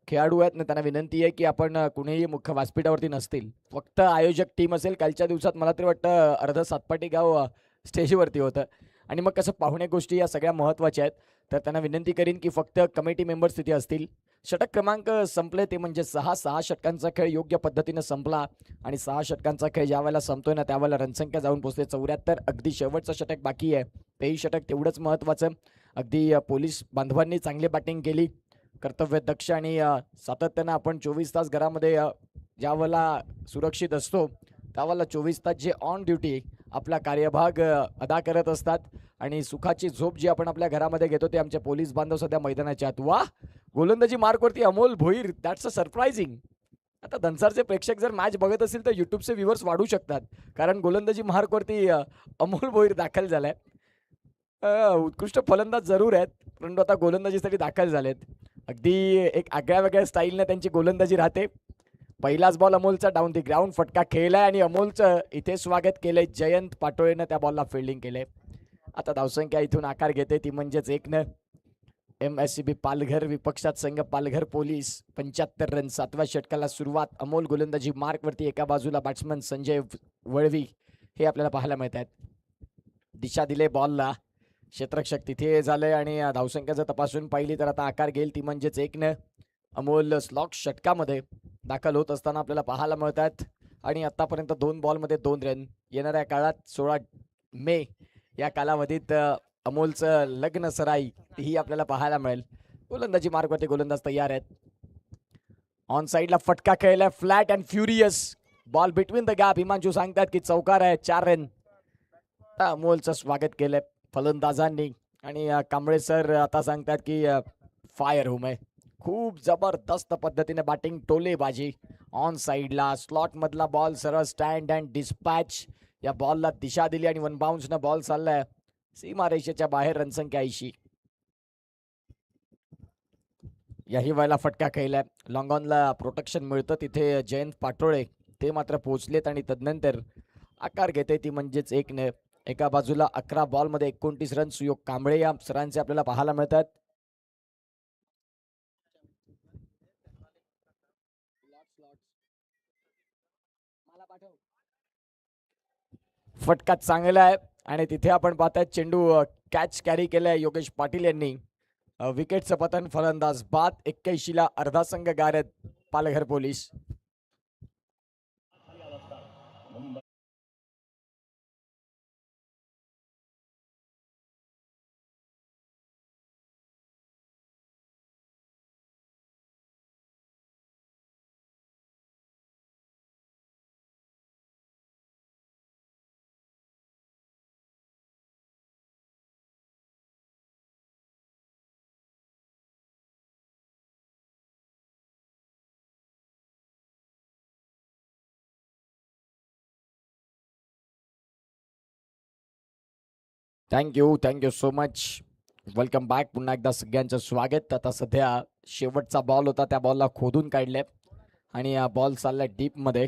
खेळाडू आहेत ना त्यांना विनंती आहे की आपण कुणीही मुख्य व्यासपीठावरती नसतील, फक्त आयोजक टीम असेल. कालच्या दिवसात मला तरी वाटतं अर्ध सातपाटी गाव स्टेजवरती होतं आणि मग कसं पाहुणे गोष्टी या सगळ्या महत्त्वाच्या आहेत. तर त्यांना विनंती करीन की फक्त कमिटी मेंबर्स तिथे असतील. षटक क्रमांक संपले ते म्हणजे 6 षटकांचा खेळ योग्य पद्धतीनं संपला. आणि 6 षटकांचा खेळ ज्या वेळेला संपतोय ना त्यावेळेला रनसंख्या जाऊन पोहोचते 74. अगदी शेवटचं षटक बाकी आहे. तेही षटक तेवढंच महत्त्वाचं. अगदी पोलीस बांधवांनी चांगली बॅटिंग केली. कर्तव्य दक्ष आणि सातत्यानं आपण 24 तास घरामध्ये ज्या वेळेला सुरक्षित असतो त्यावेळेला 24 तास जे ऑन ड्युटी आपला कार्यभाग अदा करत असतात. आणि सुखाची झोप जी आपण आपल्या घरामध्ये घेतो ते आमचे पोलीस बांधव सध्या मैदानाच्या आत. वा, गोलंदाजी मार्कवरती Amol Bhoir. That's a surprising. आता दनसारचे प्रेक्षक जर मॅच बघत असतील तर युट्यूबचे व्ह्यूवर्स वाढू शकतात, कारण गोलंदाजी मार्कवरती अमोल भोईर दाखल झालाय. उत्कृष्ट फलंदाज जरूर आहेत, परंतु आता गोलंदाजीसाठी दाखल झालेत. अगदी एक आगळ्या वेगळ्या स्टाईलने त्यांची गोलंदाजी राहते. पहिलाच बॉल अमोलचा डाऊन दी ग्राउंड फटका खेळलाय आणि अमोलचं इथे स्वागत केलंय. जयंत पाटोळेनं त्या बॉलला फिल्डिंग केलंय. आता धावसंख्या इथून आकार घेते ती म्हणजेच 1. MSCB पालघर विपक्षात संघ पालघर पोलीस 75 रन. 7व्या षटकाला सुरुवात. अमोल गोलंदाजी मार्कवरती. एका बाजूला बॅट्समन संजय वळवी हे आपल्याला पाहायला मिळत आहेत. दिशा दिले बॉलला. क्षेत्ररक्षक तिथे झालंय आणि धावसंख्या जर तपासून पाहिली तर आता आकार घेईल ती म्हणजेच 1. अमोल स्लॉक षटकामध्ये दाखल होत असताना आपल्याला पाहायला मिळतात. आणि आतापर्यंत 2 बॉलमध्ये 2 रन. येणाऱ्या काळात 16 मे या कालावधीत अमोलचं लग्न सराई ही आपल्याला पाहायला मिळेल. गोलंदाजी मार्कवरती गोलंदाज तयार आहेत. ऑन साईडला फटका खेळलाय flat and furious. Ball between the gap. Himanshu सांगतात की चौकार आहे. 4 रन. अमोलचं स्वागत केलंय फलंदाजांनी आणि कांबळे सर आता सांगतात की फायर होम आहे. खूप जबरदस्त पद्धतीने बॅटिंग टोलेबाजी. ऑन साईडला स्लॉट मधला बॉल सरळ स्टँड अँड डिस्पॅच. या बॉलला दिशा दिली आणि 1 बाउन्सनं बॉल चाललाय सीमारेषेच्या बाहेर. रनसंख्या 80. याही वेळेला फटका खेळलाय. लॉंग ऑनला प्रोटेक्शन मिळतं तिथे जयंत पाटोळे ते मात्र पोहोचलेत आणि तदनंतर आकार घेते ती म्हणजेच एका बाजूला 11 बॉलमध्ये 29 रन सुयोग कांबळे या सरांचे आपल्याला पाहायला मिळतात. फटका चांगला आहे आणि तिथे आपण पाहताय चेंडू कॅच कॅरी केलाय योगेश पाटील यांनी. विकेटचं पतन, फलंदाज बाद. 81 ला अर्धा संघ गारद Palghar police. Thank you so much. Welcome back. पुन्हा एकदा सगळ्यांचं स्वागत. आता सध्या शेवटचा बॉल होता, त्या बॉलला खोदून काढले आणि बॉल चाललाय डीपमध्ये.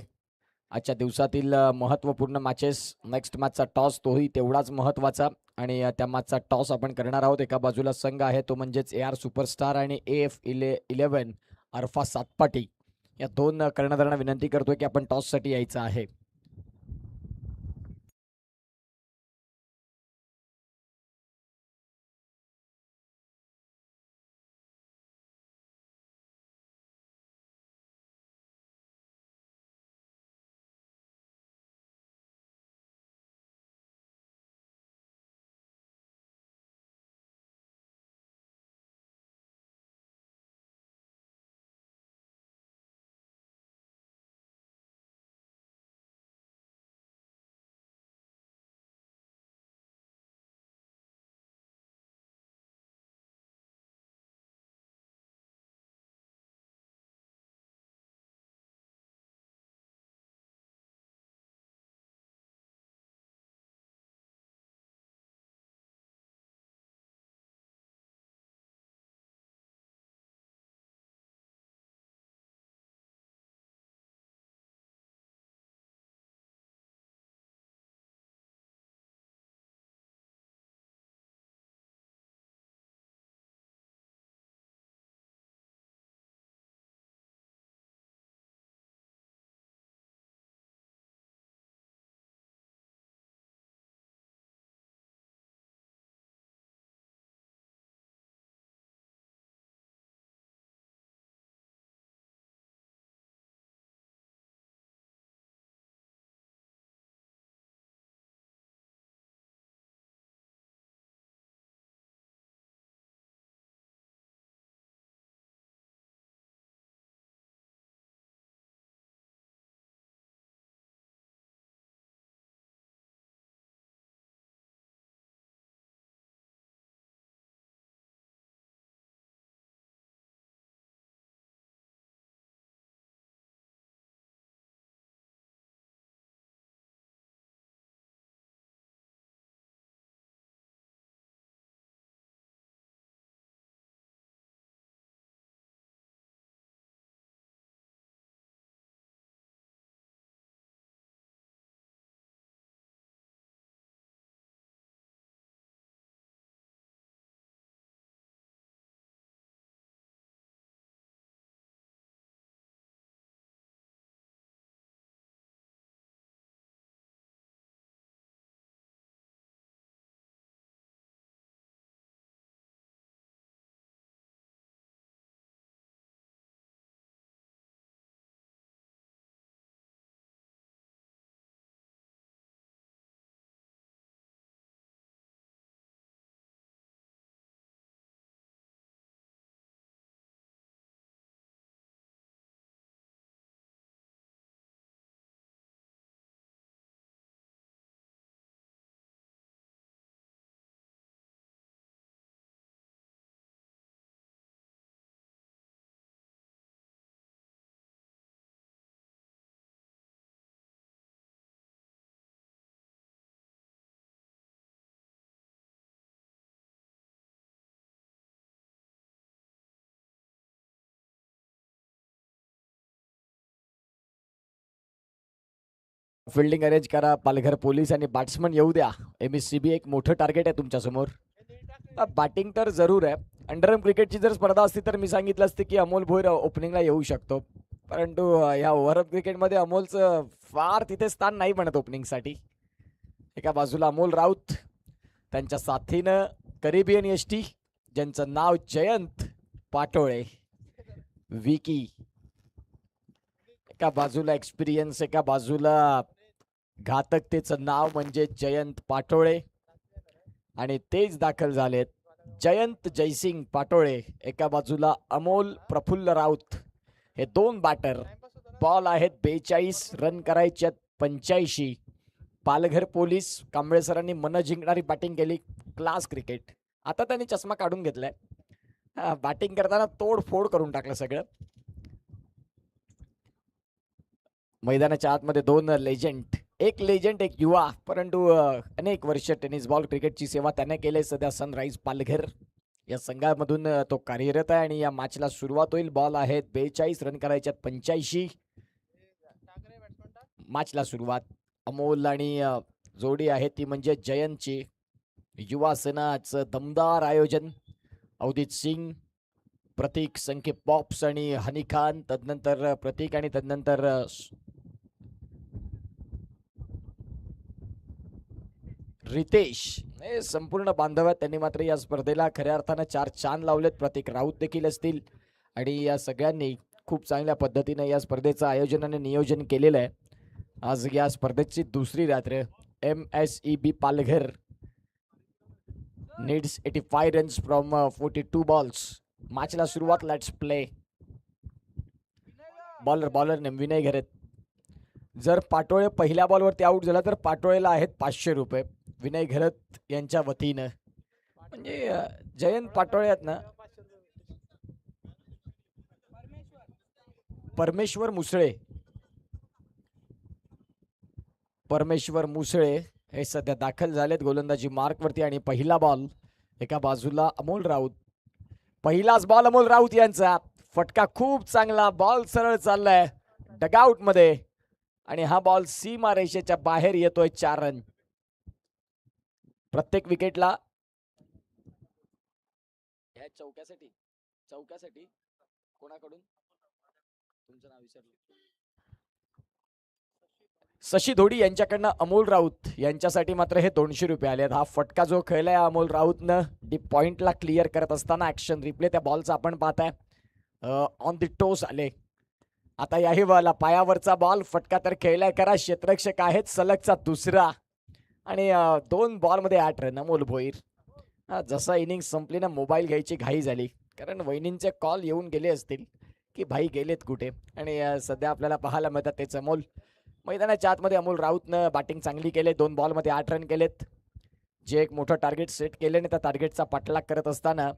आजच्या दिवसातील महत्त्वपूर्ण मॅचेस, नेक्स्ट मॅचचा टॉस तोही तेवढाच महत्त्वाचा आणि त्या मॅचचा टॉस आपण करणार आहोत. एका बाजूला संघ आहे तो म्हणजेच AR सुपरस्टार आणि AF11 अर्फा सातपाटी. या दोन कर्णधारांना विनंती करतोय की आपण टॉससाठी यायचं आहे. फिल्डिंग अरेंज करा. पालघर पोलीस आणि बॅट्समन येऊ द्या. MSCB एक मोठं टार्गेट आहे तुमच्या समोर. बॅटिंग तर जरूर आहे. अंडरआर्म क्रिकेटची जर स्पर्धा असती तर मी सांगितलं असतं की अमोल भोईर ओपनिंगला येऊ शकतो, परंतु या ओव्हरऑल क्रिकेटमध्ये अमोलचं फार तिथे स्थान नाही बनत ओपनिंगसाठी. एका बाजूला अमोल राऊत, त्यांच्या साथीनं करेबियन एसटी ज्यांचं नाव जयंत पाटोळे, विकी. एका बाजूला एक्सपिरियन्स, एका बाजूला घातकतेचं नाव म्हणजे जयंत पाटोळे. आणि तेच दाखल झालेत जयंत जयसिंग पाटोळे. एका बाजूला अमोल प्रफुल्ल राऊत. हे दोन बॅटर. बॉल आहेत 42, रन करायचे 85. पालघर पोलीस कांबळे सरांनी मन जिंकणारी बॅटिंग केली. Class cricket. आता त्यांनी चष्मा काढून घेतलाय. बॅटिंग करताना तोडफोड करून टाकलं सगळं. मैदानाच्या आतमध्ये दोन लेजंड, एक लेजंड एक युवा, परंतु अनेक वर्ष टेनिस बॉल क्रिकेटची सेवा त्याने केली. सध्या सनराईज पालघर या संघामधून तो कार्यरत आहे आणि या मॅचला सुरुवात होईल. बॉल आहेत 42, रन करायच्यात 85. मॅचला सुरुवात. अमोल आणि जोडी आहे ती म्हणजे जयंतची. युवा सेनाचं दमदार आयोजन. अवधीत सिंग, प्रतीक, संकेत पॉप्स आणि हनी खान. तदनंतर प्रतीक आणि तदनंतर रितेश. हे संपूर्ण बांधव आहेत. त्यांनी मात्र या स्पर्धेला खऱ्या अर्थानं 4 चांद लावलेत. प्रतीक राऊत देखील असतील आणि या सगळ्यांनी खूप चांगल्या पद्धतीने या स्पर्धेचं आयोजन आणि नियोजन केलेलं आहे. आज या स्पर्धेची दुसरी रात्र. MSEB Palghar needs 85 runs from 42 balls. मॅचला सुरुवात. Let's play. बॉलर विनय घरत. जर पाटोळे पहिल्या बॉलवरती आउट झाला तर पाटोळेला आहेत 500 रुपये विनय घरत यांच्या वतीनं. म्हणजे जयंत पाटोळे आहेत ना. परमेश्वर मुसळे हे सध्या दाखल झालेत गोलंदाजी मार्कवरती. आणि पहिला बॉल एका बाजूला अमोल राऊत. पहिलाच बॉल अमोल राऊत यांचा. फटका खूप चांगला. बॉल सरळ चाललाय डगआउट मध्ये आणि हा बॉल सीमा रेषेच्या बाहेर येतोय. 4 रन प्रत्येक विकेटला. ह्या चौक्यासाठी कोणाकडून तुमचं नाव विसरलं. शशी धोडी यांच्याकडनं अमोल राऊत यांच्यासाठी मात्र हे 200 रुपये आले. हा फटका जो खेळलाय अमोल राऊतनं डीप पॉइंटला क्लिअर करत असताना ऍक्शन रिप्ले त्या बॉलचा आपण पाहताय. ऑन द टोस आले. आता याही बॉलला पायावरचा बॉल. फटका तर खेळलाय करा. क्षेत्ररक्षक आहेत. सलगचा दुसरा आणि 2 बॉलमध्ये 8 रन. अमोल भोईर. जसा इनिंग संपली ना, मोबाईल घ्यायची घाई झाली, कारण वहिनींचे कॉल येऊन गेले असतील की भाई गेलेत कुठे. आणि सध्या आपल्याला पाहायला मिळतात तेच अमोल. मैदानाच्या आतमध्ये अमोल राऊतनं बॅटिंग चांगली केली. 2 बॉलमध्ये 8 रन केलेत. जे एक मोठं टार्गेट सेट केले आणि त्या टार्गेटचा पाठलाग करत असताना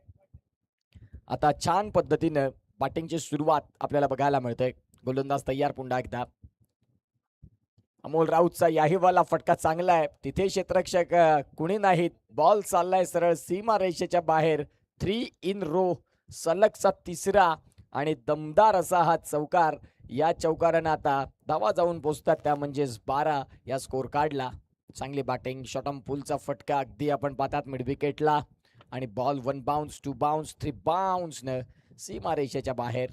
आता छान पद्धतीनं बॅटिंगची सुरुवात आपल्याला बघायला मिळते. गोलंदाज तयार पुन्हा एकदा. अमोल राऊतचा याही बॉलला फटका चांगला आहे. तिथे क्षेत्ररक्षक कुणी नाहीत. बॉल चाललाय सरळ सीमा रेषेच्या बाहेर. 3 इन रो. सलगचा तिसरा आणि दमदार असा हा चौकार. या चौकारानं आता धावा जाऊन पोहोचतात, त्या म्हणजेच 12 या स्कोर कार्डला. चांगली बॅटिंग. शॉटम पुलचा फटका अगदी आपण पाहतात मिड विकेटला. आणि बॉल 1 बाउन्स 2 बाउन्स 3 बाउन्सनं सीमा रेषेच्या बाहेर.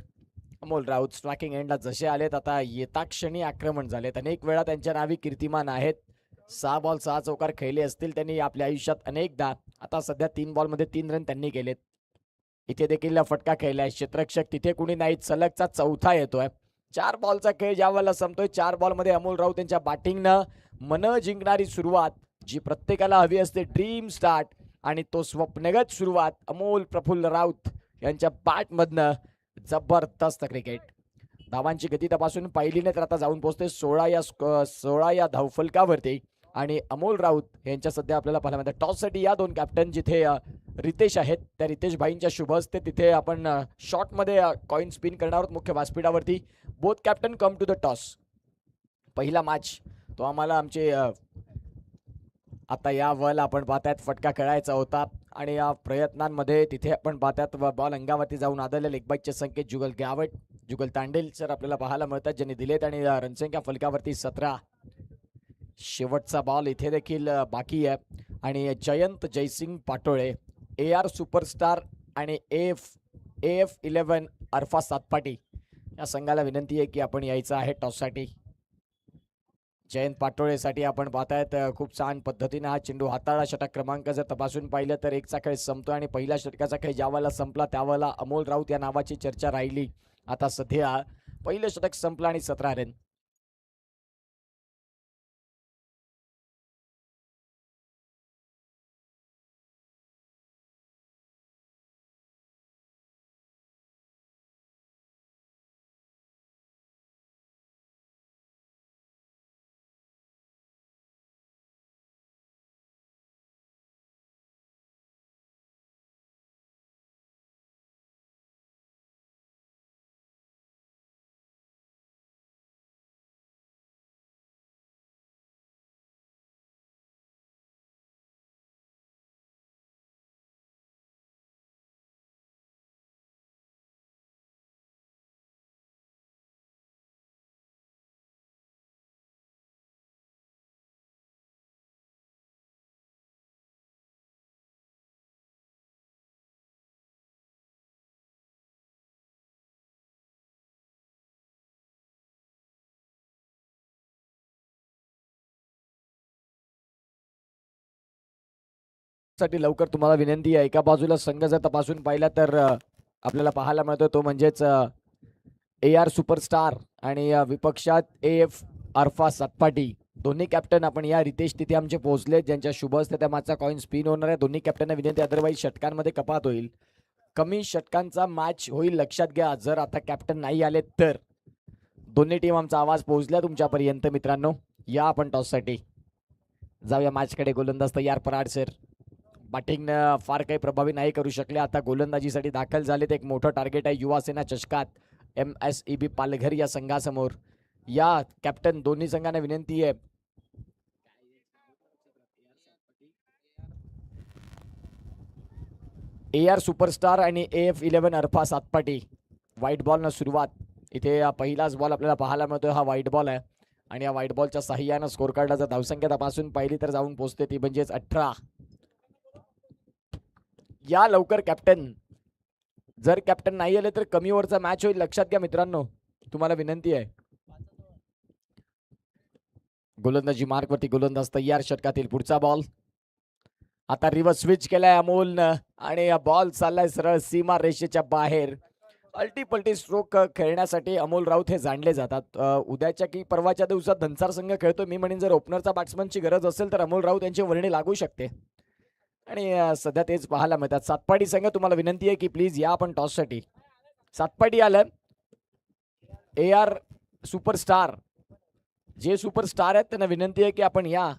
अमोल राऊत स्ट्रायकिंग एंडला जसे आलेत आता येता क्षणी आक्रमण झालेत. अनेक वेळा त्यांच्या नावी कीर्तिमान आहेत. 6 बॉल 6 चौकार खेळले असतील त्यांनी आपल्या आयुष्यात अनेकदा. आता सध्या 3 बॉलमध्ये 3 रन त्यांनी केलेत. इथे देखील फटका खेळलाय. क्षेत्ररक्षक तिथे कुणी नाहीत. सलगचा चौथा येतोय. 4 बॉलचा खेळ ज्या वेळेला संपतोय, 4 बॉलमध्ये अमोल राऊत यांच्या बॅटिंगनं मन जिंकणारी सुरुवात जी प्रत्येकाला हवी असते. ड्रीम स्टार्ट आणि तो स्वप्नगत सुरुवात अमोल प्रफुल्ल राऊत यांच्या बॅटमधनं. जबरदस्त क्रिकेट. धावांची गती तपासून पाहिलीने तर आता जाऊन पोहोचते 16 या धावफलकावरती. आणि अमोल राऊत यांच्या सध्या आपल्याला पाहायला मिळतं टॉससाठी या 2 कॅप्टन जिथे रितेश आहेत त्या रितेश भाईंच्या शुभ हस्ते तिथे आपण शॉटमध्ये कॉइन स्पिन करणार आहोत मुख्य व्यासपीठावरती. Both captain come to the toss. पहिला मॅच तो आम्हाला आमचे आता या वल आपण पाहतायत फटका खेळायचा होता आणि या प्रयत्नांमध्ये तिथे आपण पाहतायत बॉल अंगावरती जाऊन आदळले. लेगबाईचे संकेत जुगल गावट जुगल तांडेल सर आपल्याला पाहायला मिळतात ज्यांनी दिलेत. आणि रणसंख्या फलकावरती 17. शेवटचा बॉल इथे देखील बाकी आहे आणि जयंत जयसिंग पाटोळे AR सुपरस्टार आणि AF11 अर्फा सातपाटी या संघाला विनंती आहे की आपण यायचं आहे टॉससाठी. जयंत पाटोळेसाठी आपण पाहतायत खूप छान पद्धतीने हा चेंडू हाताळा. षटक क्रमांक जर तपासून पाहिलं तर एकचा खेळ संपतो आणि पहिल्या षटकाचा खेळ ज्यावेळेला संपला त्यावेळेला अमोल राऊत या नावाची चर्चा राहिली. आता सध्या पहिलं षटक संपलं आणि 17 रन. साठी लवकर तुम्हाला विनंती आहे. एका बाजूला संघ जर तपासून पाहिला तर आपल्याला पाहायला मिळतो तो म्हणजेच AR सुपरस्टार आणि विपक्षात AF अर्फा सातपाटी. दोन्ही कॅप्टन आपण या रितेश तिथे आमचे पोहोचले ज्यांच्या शुभ असते त्या मागचा कॉइन स्पिन होणार आहे. दोन्ही कॅप्टनना विनंती, अदरवाईज षटकांमध्ये कपात होईल. कमी षटकांचा मॅच होईल लक्षात घ्या. जर आता कॅप्टन नाही आले तर दोन्ही टीम आमचा आवाज पोहोचला तुमच्यापर्यंत मित्रांनो. या आपण टॉससाठी जाऊया मॅचकडे. गोलंदाज तयार पराड सर. बॅटिंग फार काही प्रभावी नाही करू शकले. आता गोलंदाजीसाठी दाखल झालेत. एक मोठं टार्गेट आहे युवासेना चषकात MSEB पालघर या संघासमोर. या कॅप्टन दोन्ही संघांना विनंती आहे AR सुपरस्टार आणि AF11 अर्फा सातपाटी. व्हाईट बॉलनं सुरुवात. इथे पहिलाच बॉल आपल्याला पाहायला मिळतोय हा व्हाईट बॉल आहे आणि या व्हाईट बॉलच्या सहाय्यानं स्कोर कार्डला जर धावसंख्या तपासून पाहिली तर जाऊन पोहोचते ती म्हणजेच 18. या लवकर कॅप्टन. जर कॅप्टन नाही आले तर कमी ओव्हरचा मॅच होईल लक्षात घ्या मित्रांनो. तुम्हाला विनंती आहे. गोलंदाजी मार्कवरती गोलंदाज तयार. षटकातील पुढचा बॉल. आता रिव्हर्स स्विच केलाय अमोलनं आणि बॉल चाललाय सरळ सीमा रेषेच्या बाहेर. अल्टीपल्टी स्ट्रोक खेळण्यासाठी अमोल राऊत हे जाणले जातात. उद्याच्या की परवाच्या दिवसात धनसार संघ खेळतो. मी म्हणेन जर ओपनरचा बॅट्समनची गरज असेल तर अमोल राऊत यांची वर्णी लागू शकते आणि सध्या तेच पाहायला मिळतात. सातपाडी संघ तुम्हाला विनंती आहे की प्लीज या आपण टॉससाठी. सातपाडी आलं. AR superstar. जे सुपरस्टार आहेत त्यांना विनंती आहे की आपण या.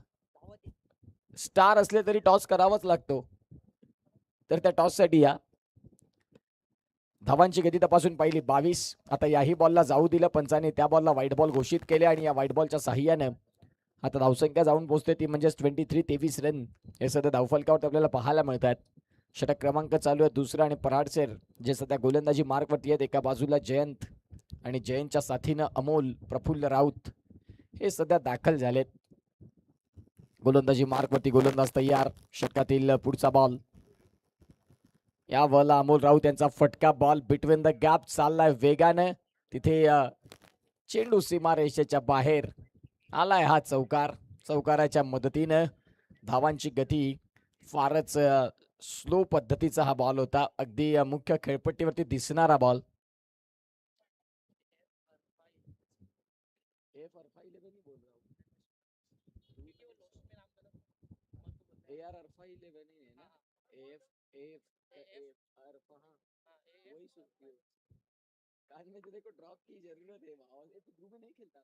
स्टार असले तरी टॉस करावाच लागतो तर त्या टॉससाठी या. धावांची गती तपासून पाहिली 22. आता याही बॉलला जाऊ दिलं पंचाने. त्या बॉलला व्हाईट बॉल घोषित केले आणि या व्हाईट बॉलच्या साह्यानं आता धावसंख्या जाऊन पोहोचते ती म्हणजेच 23 रन. हे सध्या धावफलकावर आपल्याला पाहायला मिळतात. षटक क्रमांक चालू आहे दुसरा आणि पराडसेर जे सध्या गोलंदाजी मार्कवरती आहेत. एका बाजूला जयंत आणि जयंतच्या साथीनं अमोल प्रफुल्ल राऊत हे सध्या दाखल झालेत. गोलंदाजी मार्कवरती गोलंदाज तयार. षटकातील पुढचा बॉल. या बॉलला अमोल राऊत यांचा फटका. बॉल बिटवीन द गॅप चाललाय वेगानं. तिथे चेंडू सीमा रेषेच्या बाहेर आलाय हा चौकार. चौकाराच्या मदतीनं धावांची गती फारच स्लो पद्धतीचा हा बॉल होता. अगदी मुख्य खेळपट्टीवरती दिसणारा बॉल. ड्रॉप की जरूरत है नहीं खेलता.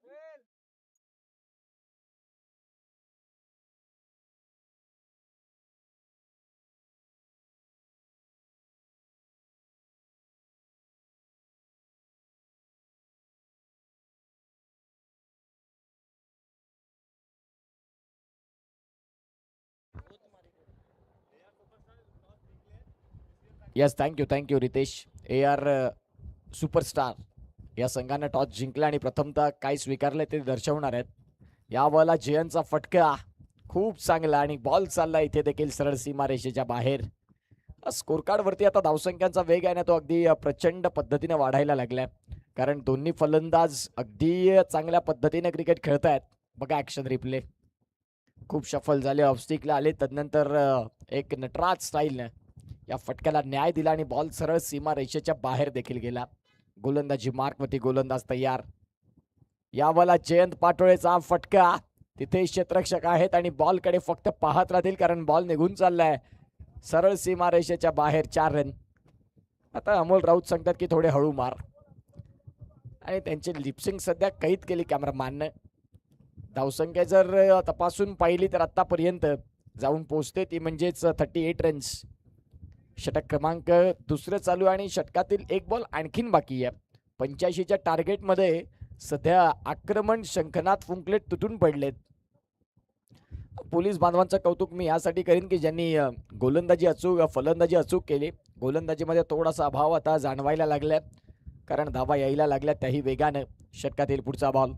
Yes, thank you Ritesh. AR superstar या संघानं टॉस जिंकला आणि प्रथमतः काय स्वीकारले ते दर्शवणार आहेत. या बॉलला जयंतचा फटका खूप चांगला आणि बॉल चालला इथे देखील सरळ सीमारेषेच्या बाहेर. स्कोर कार्ड वरती आता धावसंख्यांचा वेग आहे ना तो अगदी प्रचंड पद्धतीने वाढायला लागलाय, कारण दोन्ही फलंदाज अगदी चांगल्या पद्धतीने क्रिकेट खेळतायत. बघा ऍक्शन रिप्ले, खूप शफल झाले, ऑफस्टिकला आले, तदनंतर एक नटराज स्टाईलने या फटक्याला न्याय दिला आणि बॉल सरळ सीमारेषेच्या बाहेर देखील गेला. गोलंदाजी मार्कवरती गोलंदाज तयार. या बॉलला जयंत पाटोळेचा फटका, तिथे क्षेत्ररक्षक आहेत आणि बॉलकडे फक्त पाहत राहतील, कारण बॉल निघून चाललाय सरळ सीमारेषेच्या बाहेर. 4 रन. आता अमोल राऊत सांगतात की थोडे हळू मार, आणि त्यांची लिपसिंग सध्या कैद केली कॅमेरामॅनने. धावसंख्या जर तपासून पाहिली तर आतापर्यंत जाऊन पोहोचते ती म्हणजेच 38 रन्स. षटक क्रमांक दुसरं चालू आणि षटकातील एक बॉल आणखीन बाकी आहे. 85च्या टार्गेटमध्ये सध्या आक्रमण शंखनाद फुंकले तुटून पडलेत. पोलीस बांधवांचं कौतुक मी यासाठी करीन की ज्यांनी गोलंदाजी अचूक फलंदाजी अचूक केली. गोलंदाजीमध्ये थोडासा अभाव आता जाणवायला लागलाय, कारण धावा यायला लागल्या त्याही वेगानं. षटकातील पुढचा बॉल,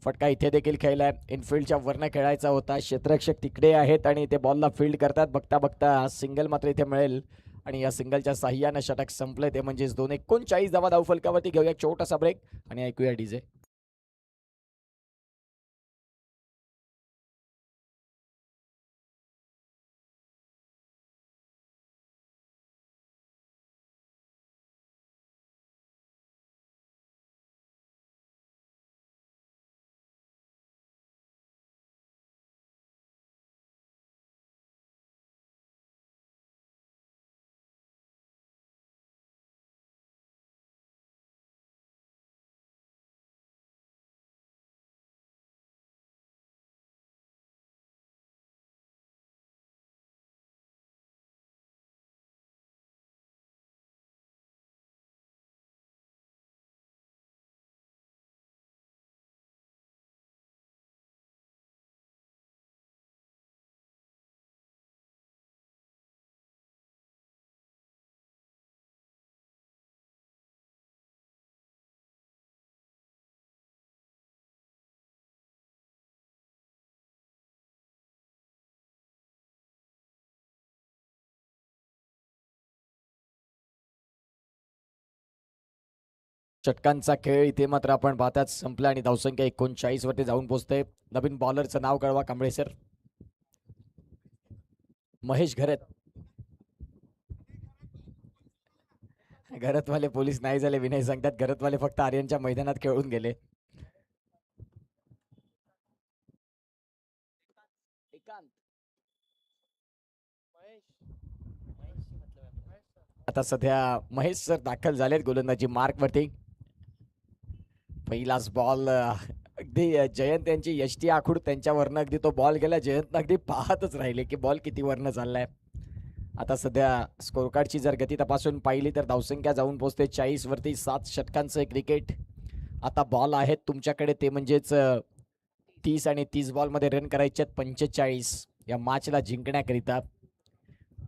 फटका इथे देखील खेळलाय. इनफिल्डच्या वरनं खेळायचा होता, क्षेत्ररक्षक तिकडे आहेत आणि ते बॉलला फील्ड करतात. बघता बघता सिंगल मात्र इथे मिळेल आणि या सिंगलच्या साह्यानं षटक संपले. ते म्हणजेच 2:39 धावा धावफलकावरती. घेऊया छोटासा ब्रेक आणि ऐकूया डीजे. षटकांचा खेळ इथे मात्र आपण पाहताच संपला आणि धावसंख्या 39 वरती जाऊन पोहोचते. नवीन बॉलरचं नाव कळवा कांबळे सर. महेश घरत. घरतवाले पोलीस नाही झाले, विनय सांगतात. घरतवाले फक्त आर्यनच्या मैदानात खेळून गेले. आता सध्या महेश सर दाखल झालेत गोलंदाजी मार्क वरती. पहिलाच बॉल अगदी जयंत यांची यष्टी आखूड त्यांच्यावरनं अगदी तो बॉल गेला. जयंत अगदी पाहतच राहिले की बॉल किती वरनं चाललाय. आता सध्या स्कोर कार्डची जर गती तपासून पाहिली तर धावसंख्या जाऊन पोहोचते 40 वरती. 7 षटकांचं क्रिकेट. आता बॉल आहेत तुमच्याकडे ते म्हणजेच 30 आणि 30 बॉलमध्ये रन करायचे आहेत 45 या मॅचला जिंकण्याकरिता.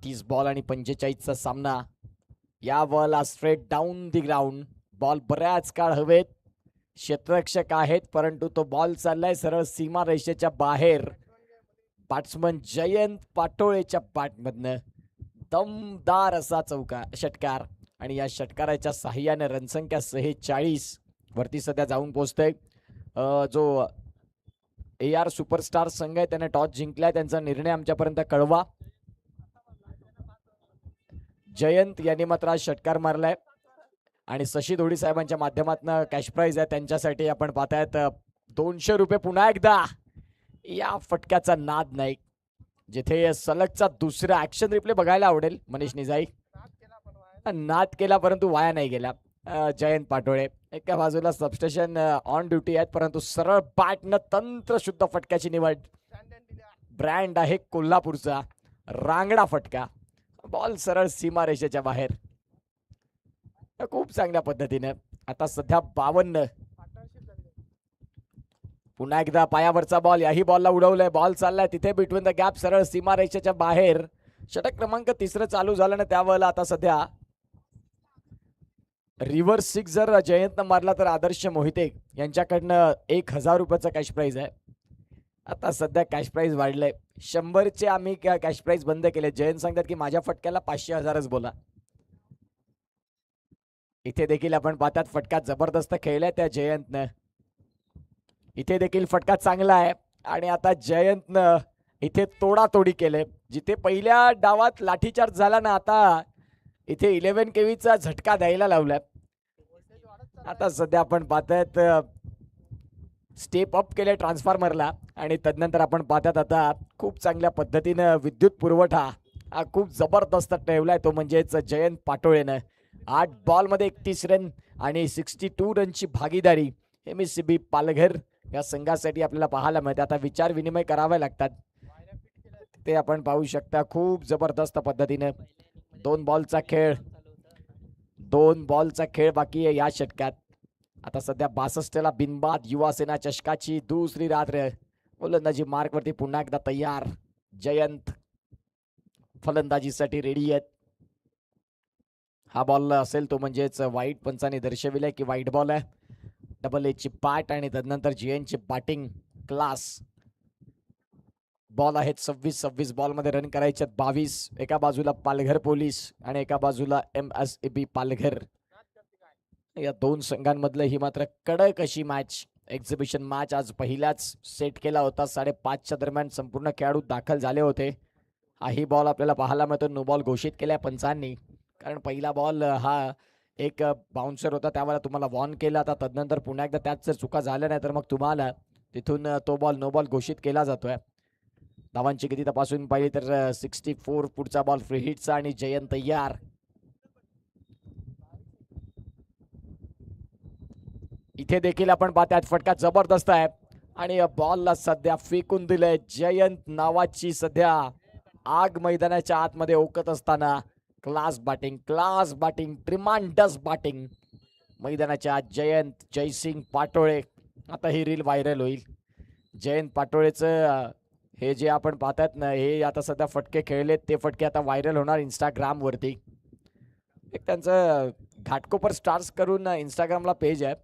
30 बॉल आणि 45चा सामना. या बॉलला straight down the ground. Ball बऱ्याच काळ हवेत. क्षेत्ररक्षक आहेत परंतु तो बॉल चाललाय सरळ सीमा रेषेच्या बाहेर. बॅट्समन जयंत पाटोळेच्या बॅटमधनं दमदार असा षटकार आणि या षटकाराच्या साह्याने रणसंख्या 46 वरती सध्या जाऊन पोहोचते. जो AR सुपरस्टार संघ आहे त्याने टॉस जिंकलाय. त्यांचा निर्णय आमच्यापर्यंत कळवा. जयंत यांनी मात्र षटकार मारलाय आणि शशी धोडी साहेबांच्या माध्यमातून कॅश प्राइज आहे त्यांच्यासाठी. आपण पाहतायत 200 रुपये. पुन्हा एकदा या फटक्याचा नाद नाही, जिथे सलगचा दुसरा ऍक्शन रिप्ले बघायला आवडेल. मनीष निजाई नाद केला परंतु वाया नाही गेला. जयंत पाटोळे एका बाजूला सबस्टेशन ऑन ड्युटी आहेत परंतु सरळ बॅटनं तंत्रशुद्ध फटक्याची निवड. ब्रँड आहे कोल्हापूरचा. रांगडा फटका. बॉल सरळ सीमारेषेच्या बाहेर खूप चांगल्या पद्धतीने. आता सध्या 52. पुन्हा एकदा पायावरचा बॉल. याही बॉलला उडवलंय. बॉल चाललाय तिथे बिटवीन द गॅप सरळ सीमारेषेच्या बाहेर. षटक क्रमांक 3 चालू झालं ना त्यावेळेला आता सध्या रिव्हर्स सिक्स जर जयंतनं मारला तर आदर्श मोहिते यांच्याकडनं 1,000 रुपयाचा कॅश प्राइज आहे. आता सध्या कॅश प्राइज वाढलंय. 100चे आम्ही कॅश प्राइज बंद केले. जयंत सांगतात की माझ्या फटक्याला 500,000च बोला. इथे देखील आपण पाहतात फटका जबरदस्त खेळलाय त्या जयंतनं. इथे देखील फटका चांगला आहे आणि आता जयंतनं इथे तोडातोडी केले. जिथे पहिल्या डावात लाठीचार्ज झाला ना, आता इथे 11 केवीचा झटका द्यायला लावलाय. आता सध्या आपण पाहतायत स्टेप अप केले ट्रान्सफॉर्मरला आणि तदनंतर आपण पाहतात आता खूप चांगल्या पद्धतीनं विद्युत पुरवठा हा खूप जबरदस्त ठेवलाय तो म्हणजेच जयंत पाटोळेनं. 8 बॉलमध्ये 31 रन आणि 62 रनची भागीदारी MSCB पालघर या संघासाठी आपल्याला पाहायला मिळते. आता विचार विनिमय करावे लागतात ते आपण पाहू शकता. खूप जबरदस्त पद्धतीने 2 बॉलचा खेळ बाकी आहे या षटकात. आता सध्या 62ला बिनबाद युवा सेना चषकाची दुसरी रात्र. गोलंदाजी मार्कवरती पुन्हा एकदा तयार. जयंत फलंदाजीसाठी रेडी आहेत. हा बॉल असेल तो म्हणजेच वाईट पंचाने दर्शविलाय की वाईट बॉल आहे. डबल एची बॅट आणि तदनंतर जयंतची बॅटिंग क्लास. बॉल आहेत 26 बॉलमध्ये रन करायचे 22. एका बाजूला पालघर पोलीस आणि एका बाजूला MSCB पालघर. या दोन संघांमधलं ही मात्र कडक अशी मॅच, एक्झिबिशन मॅच आज पहिल्याच सेट केला होता. 5:30च्या दरम्यान संपूर्ण खेळाडू दाखल झाले होते. हाही बॉल आपल्याला पाहायला मिळतो. नो बॉल घोषित केलाय पंचांनी, कारण पहिला बॉल हा एक बाउन्सर होता त्यावेळेला तुम्हाला वॉर्न केला. आता तदनंतर पुन्हा एकदा त्यात जर चुका झाल्या नाही तर मग तुम्हाला तिथून तो बॉल नो बॉल घोषित केला जातोय. धावांची गती तपासून पाहिली तर 64. पुढचा बॉल फ्री हिटचा आणि जयंत तयार. इथे देखील आपण पाहतात फटका जबरदस्त आहे आणि बॉलला सध्या फेकून दिलंय. जयंत नावाची सध्या आग मैदानाच्या आतमध्ये ओकत असताना क्लास बॅटिंग ट्रिमांडस बॅटिंग मैदानाच्या आत जयंत जयसिंग पाटोळे. आता ही रील व्हायरल होईल. जयंत पाटोळेचं हे जे आपण पाहतात ना, हे आता सध्या फटके खेळलेत ते फटके आता व्हायरल होणार इंस्टाग्रामवरती. एक त्यांचं घाटकोपर स्टार्स करून इंस्टाग्रामला पेज आहे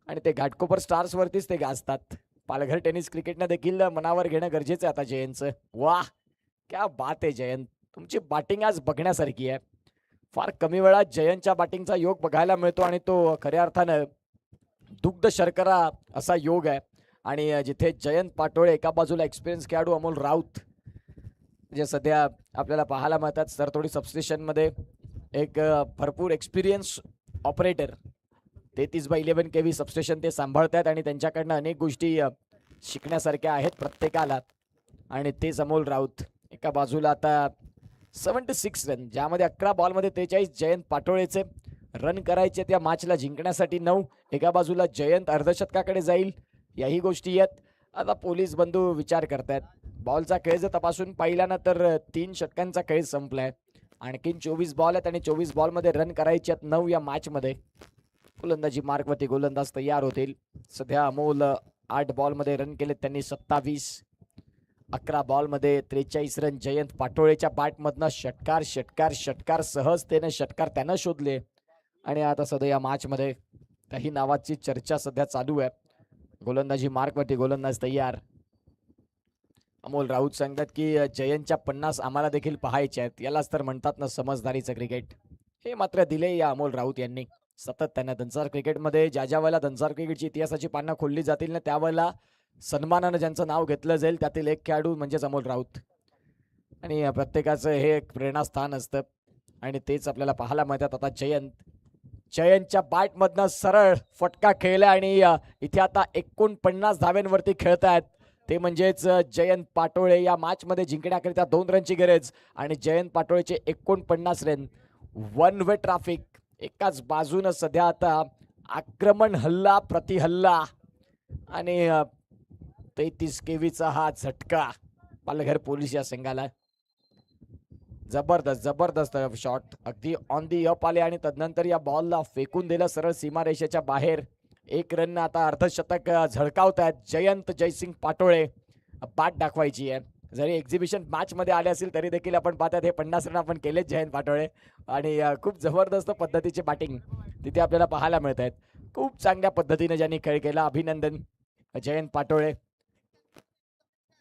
आणि ते घाटकोपर स्टार्स वरतीच ते गाजतात. पालघर टेनिस क्रिकेटनं देखील मनावर घेणं गरजेचं आहे आता जयंतचं. वाह क्या बात आहे जयंत, तुमची बॅटिंग आज बघण्यासारखी आहे. फार कमी वेळात जयंतच्या बॅटिंगचा योग बघायला मिळतो आणि तो खऱ्या अर्थानं दुग्ध शर्करा असा योग आहे. आणि जिथे जयंत पाटोळे एका बाजूला एक्सपिरियन्स खेळाडू अमोल राऊत जे सध्या आपल्याला पाहायला मिळतात. सरतोडी सबस्टेशनमध्ये एक भरपूर एक्सपिरियन्स ऑपरेटर 33/11 KV सबस्टेशन ते सांभाळतात आणि त्यांच्याकडनं अनेक गोष्टी शिकण्यासारख्या आहेत प्रत्येकाला. आणि तेच अमोल राऊत एका बाजूला आता 76 रन, ज्यामध्ये 11 बॉलमध्ये 43 जयंत पाटोळेचे रन करायचे त्या मॅचला जिंकण्यासाठी 9. एका बाजूला जयंत अर्धशतकाकडे जाईल याही गोष्टी आहेत. आता पोलीस बंधू विचार करतायत. बॉलचा खेळ जर तपासून पाहिला ना तर 3 षटकांचा खेळ संपलाय. आणखीन 24 बॉल आहेत आणि 24 बॉलमध्ये रन करायचे आहेत 9 या मॅचमध्ये. गोलंदाजी मार्कवरती गोलंदाज तयार होतील. सध्या अमोल 8 बॉलमध्ये रन केलेत त्यांनी 27. 11 बॉलमध्ये 43 रन. जयंत पाटोळेच्या बॅटमधनं षटकार सहजतेने षटकार त्यानं शोधले आणि आता सध्या या मॅचमध्ये काही नावाची चर्चा सध्या चालू आहे. गोलंदाजी मार्कवरती गोलंदाज तयार. अमोल राऊत सांगतात की जयंतच्या 50 आम्हाला देखील पाहायचे आहेत. यालाच तर म्हणतात ना समजदारीचं क्रिकेट. हे मात्र दिले या अमोल राऊत यांनी. सतत त्यांना दंसार क्रिकेटमध्ये ज्या वेळेला दंसार क्रिकेटची इतिहासाची पानं खोलली जातील ना त्यावेळेला सन्मानानं ज्यांचं नाव घेतलं जाईल त्यातील एक खेळाडू म्हणजेच अमोल राऊत. आणि प्रत्येकाचं हे एक प्रेरणास्थान असतं आणि तेच आपल्याला पाहायला मिळतात. आता जयंतच्या बॅटमधनं सरळ फटका खेळला आणि इथे आता 49 धाव्यांवरती खेळतायत. ते म्हणजेच जयंत पाटोळे. या मॅचमध्ये जिंकण्याकरिता 2 रनची गरज आणि जयंत पाटोळेचे 49 रन. 1 way traffic. एकाच बाजूनं सध्या आता आक्रमण, हल्ला प्रतिहल्ला आणि 33 KVचा हा झटका पालघर पोलीस या संघाला. जबरदस्त शॉट अगदी ऑन दी अप आले आणि तदनंतर या बॉलला फेकून दिलं सरळ सीमारेषेच्या बाहेर. 1 रन आता अर्धशतक झळकावतायत जयंत जयसिंग पाटोळे. बॅट दाखवायची आहे. जरी एक्झिबिशन मॅच मध्ये आले असेल तरी देखील आपण पाहतात हे 50 रन आपण केलेच जयंत पाटोळे आणि खूप जबरदस्त पद्धतीची बॅटिंग तिथे आपल्याला पाहायला मिळत आहेत. खूप चांगल्या पद्धतीने ज्यांनी खेळ केला, अभिनंदन जयंत पाटोळे.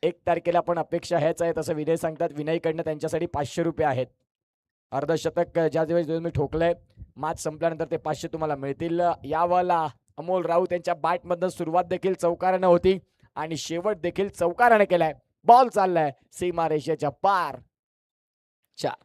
1 तारखेला पण अपेक्षा ह्याच आहेत असं विनय सांगतात. विनयकडनं त्यांच्यासाठी 500 रुपये आहेत. अर्धशतक ज्या दिवस तुम्ही ठोकलंय, मॅच संपल्यानंतर ते 500 तुम्हाला मिळतील. यावाला अमोल राऊत यांच्या बॅटमधनं सुरुवात देखील चौकारानं होती आणि शेवट देखील चौकारानं केलाय. बॉल चाललाय सीमारेषेच्या पार. 4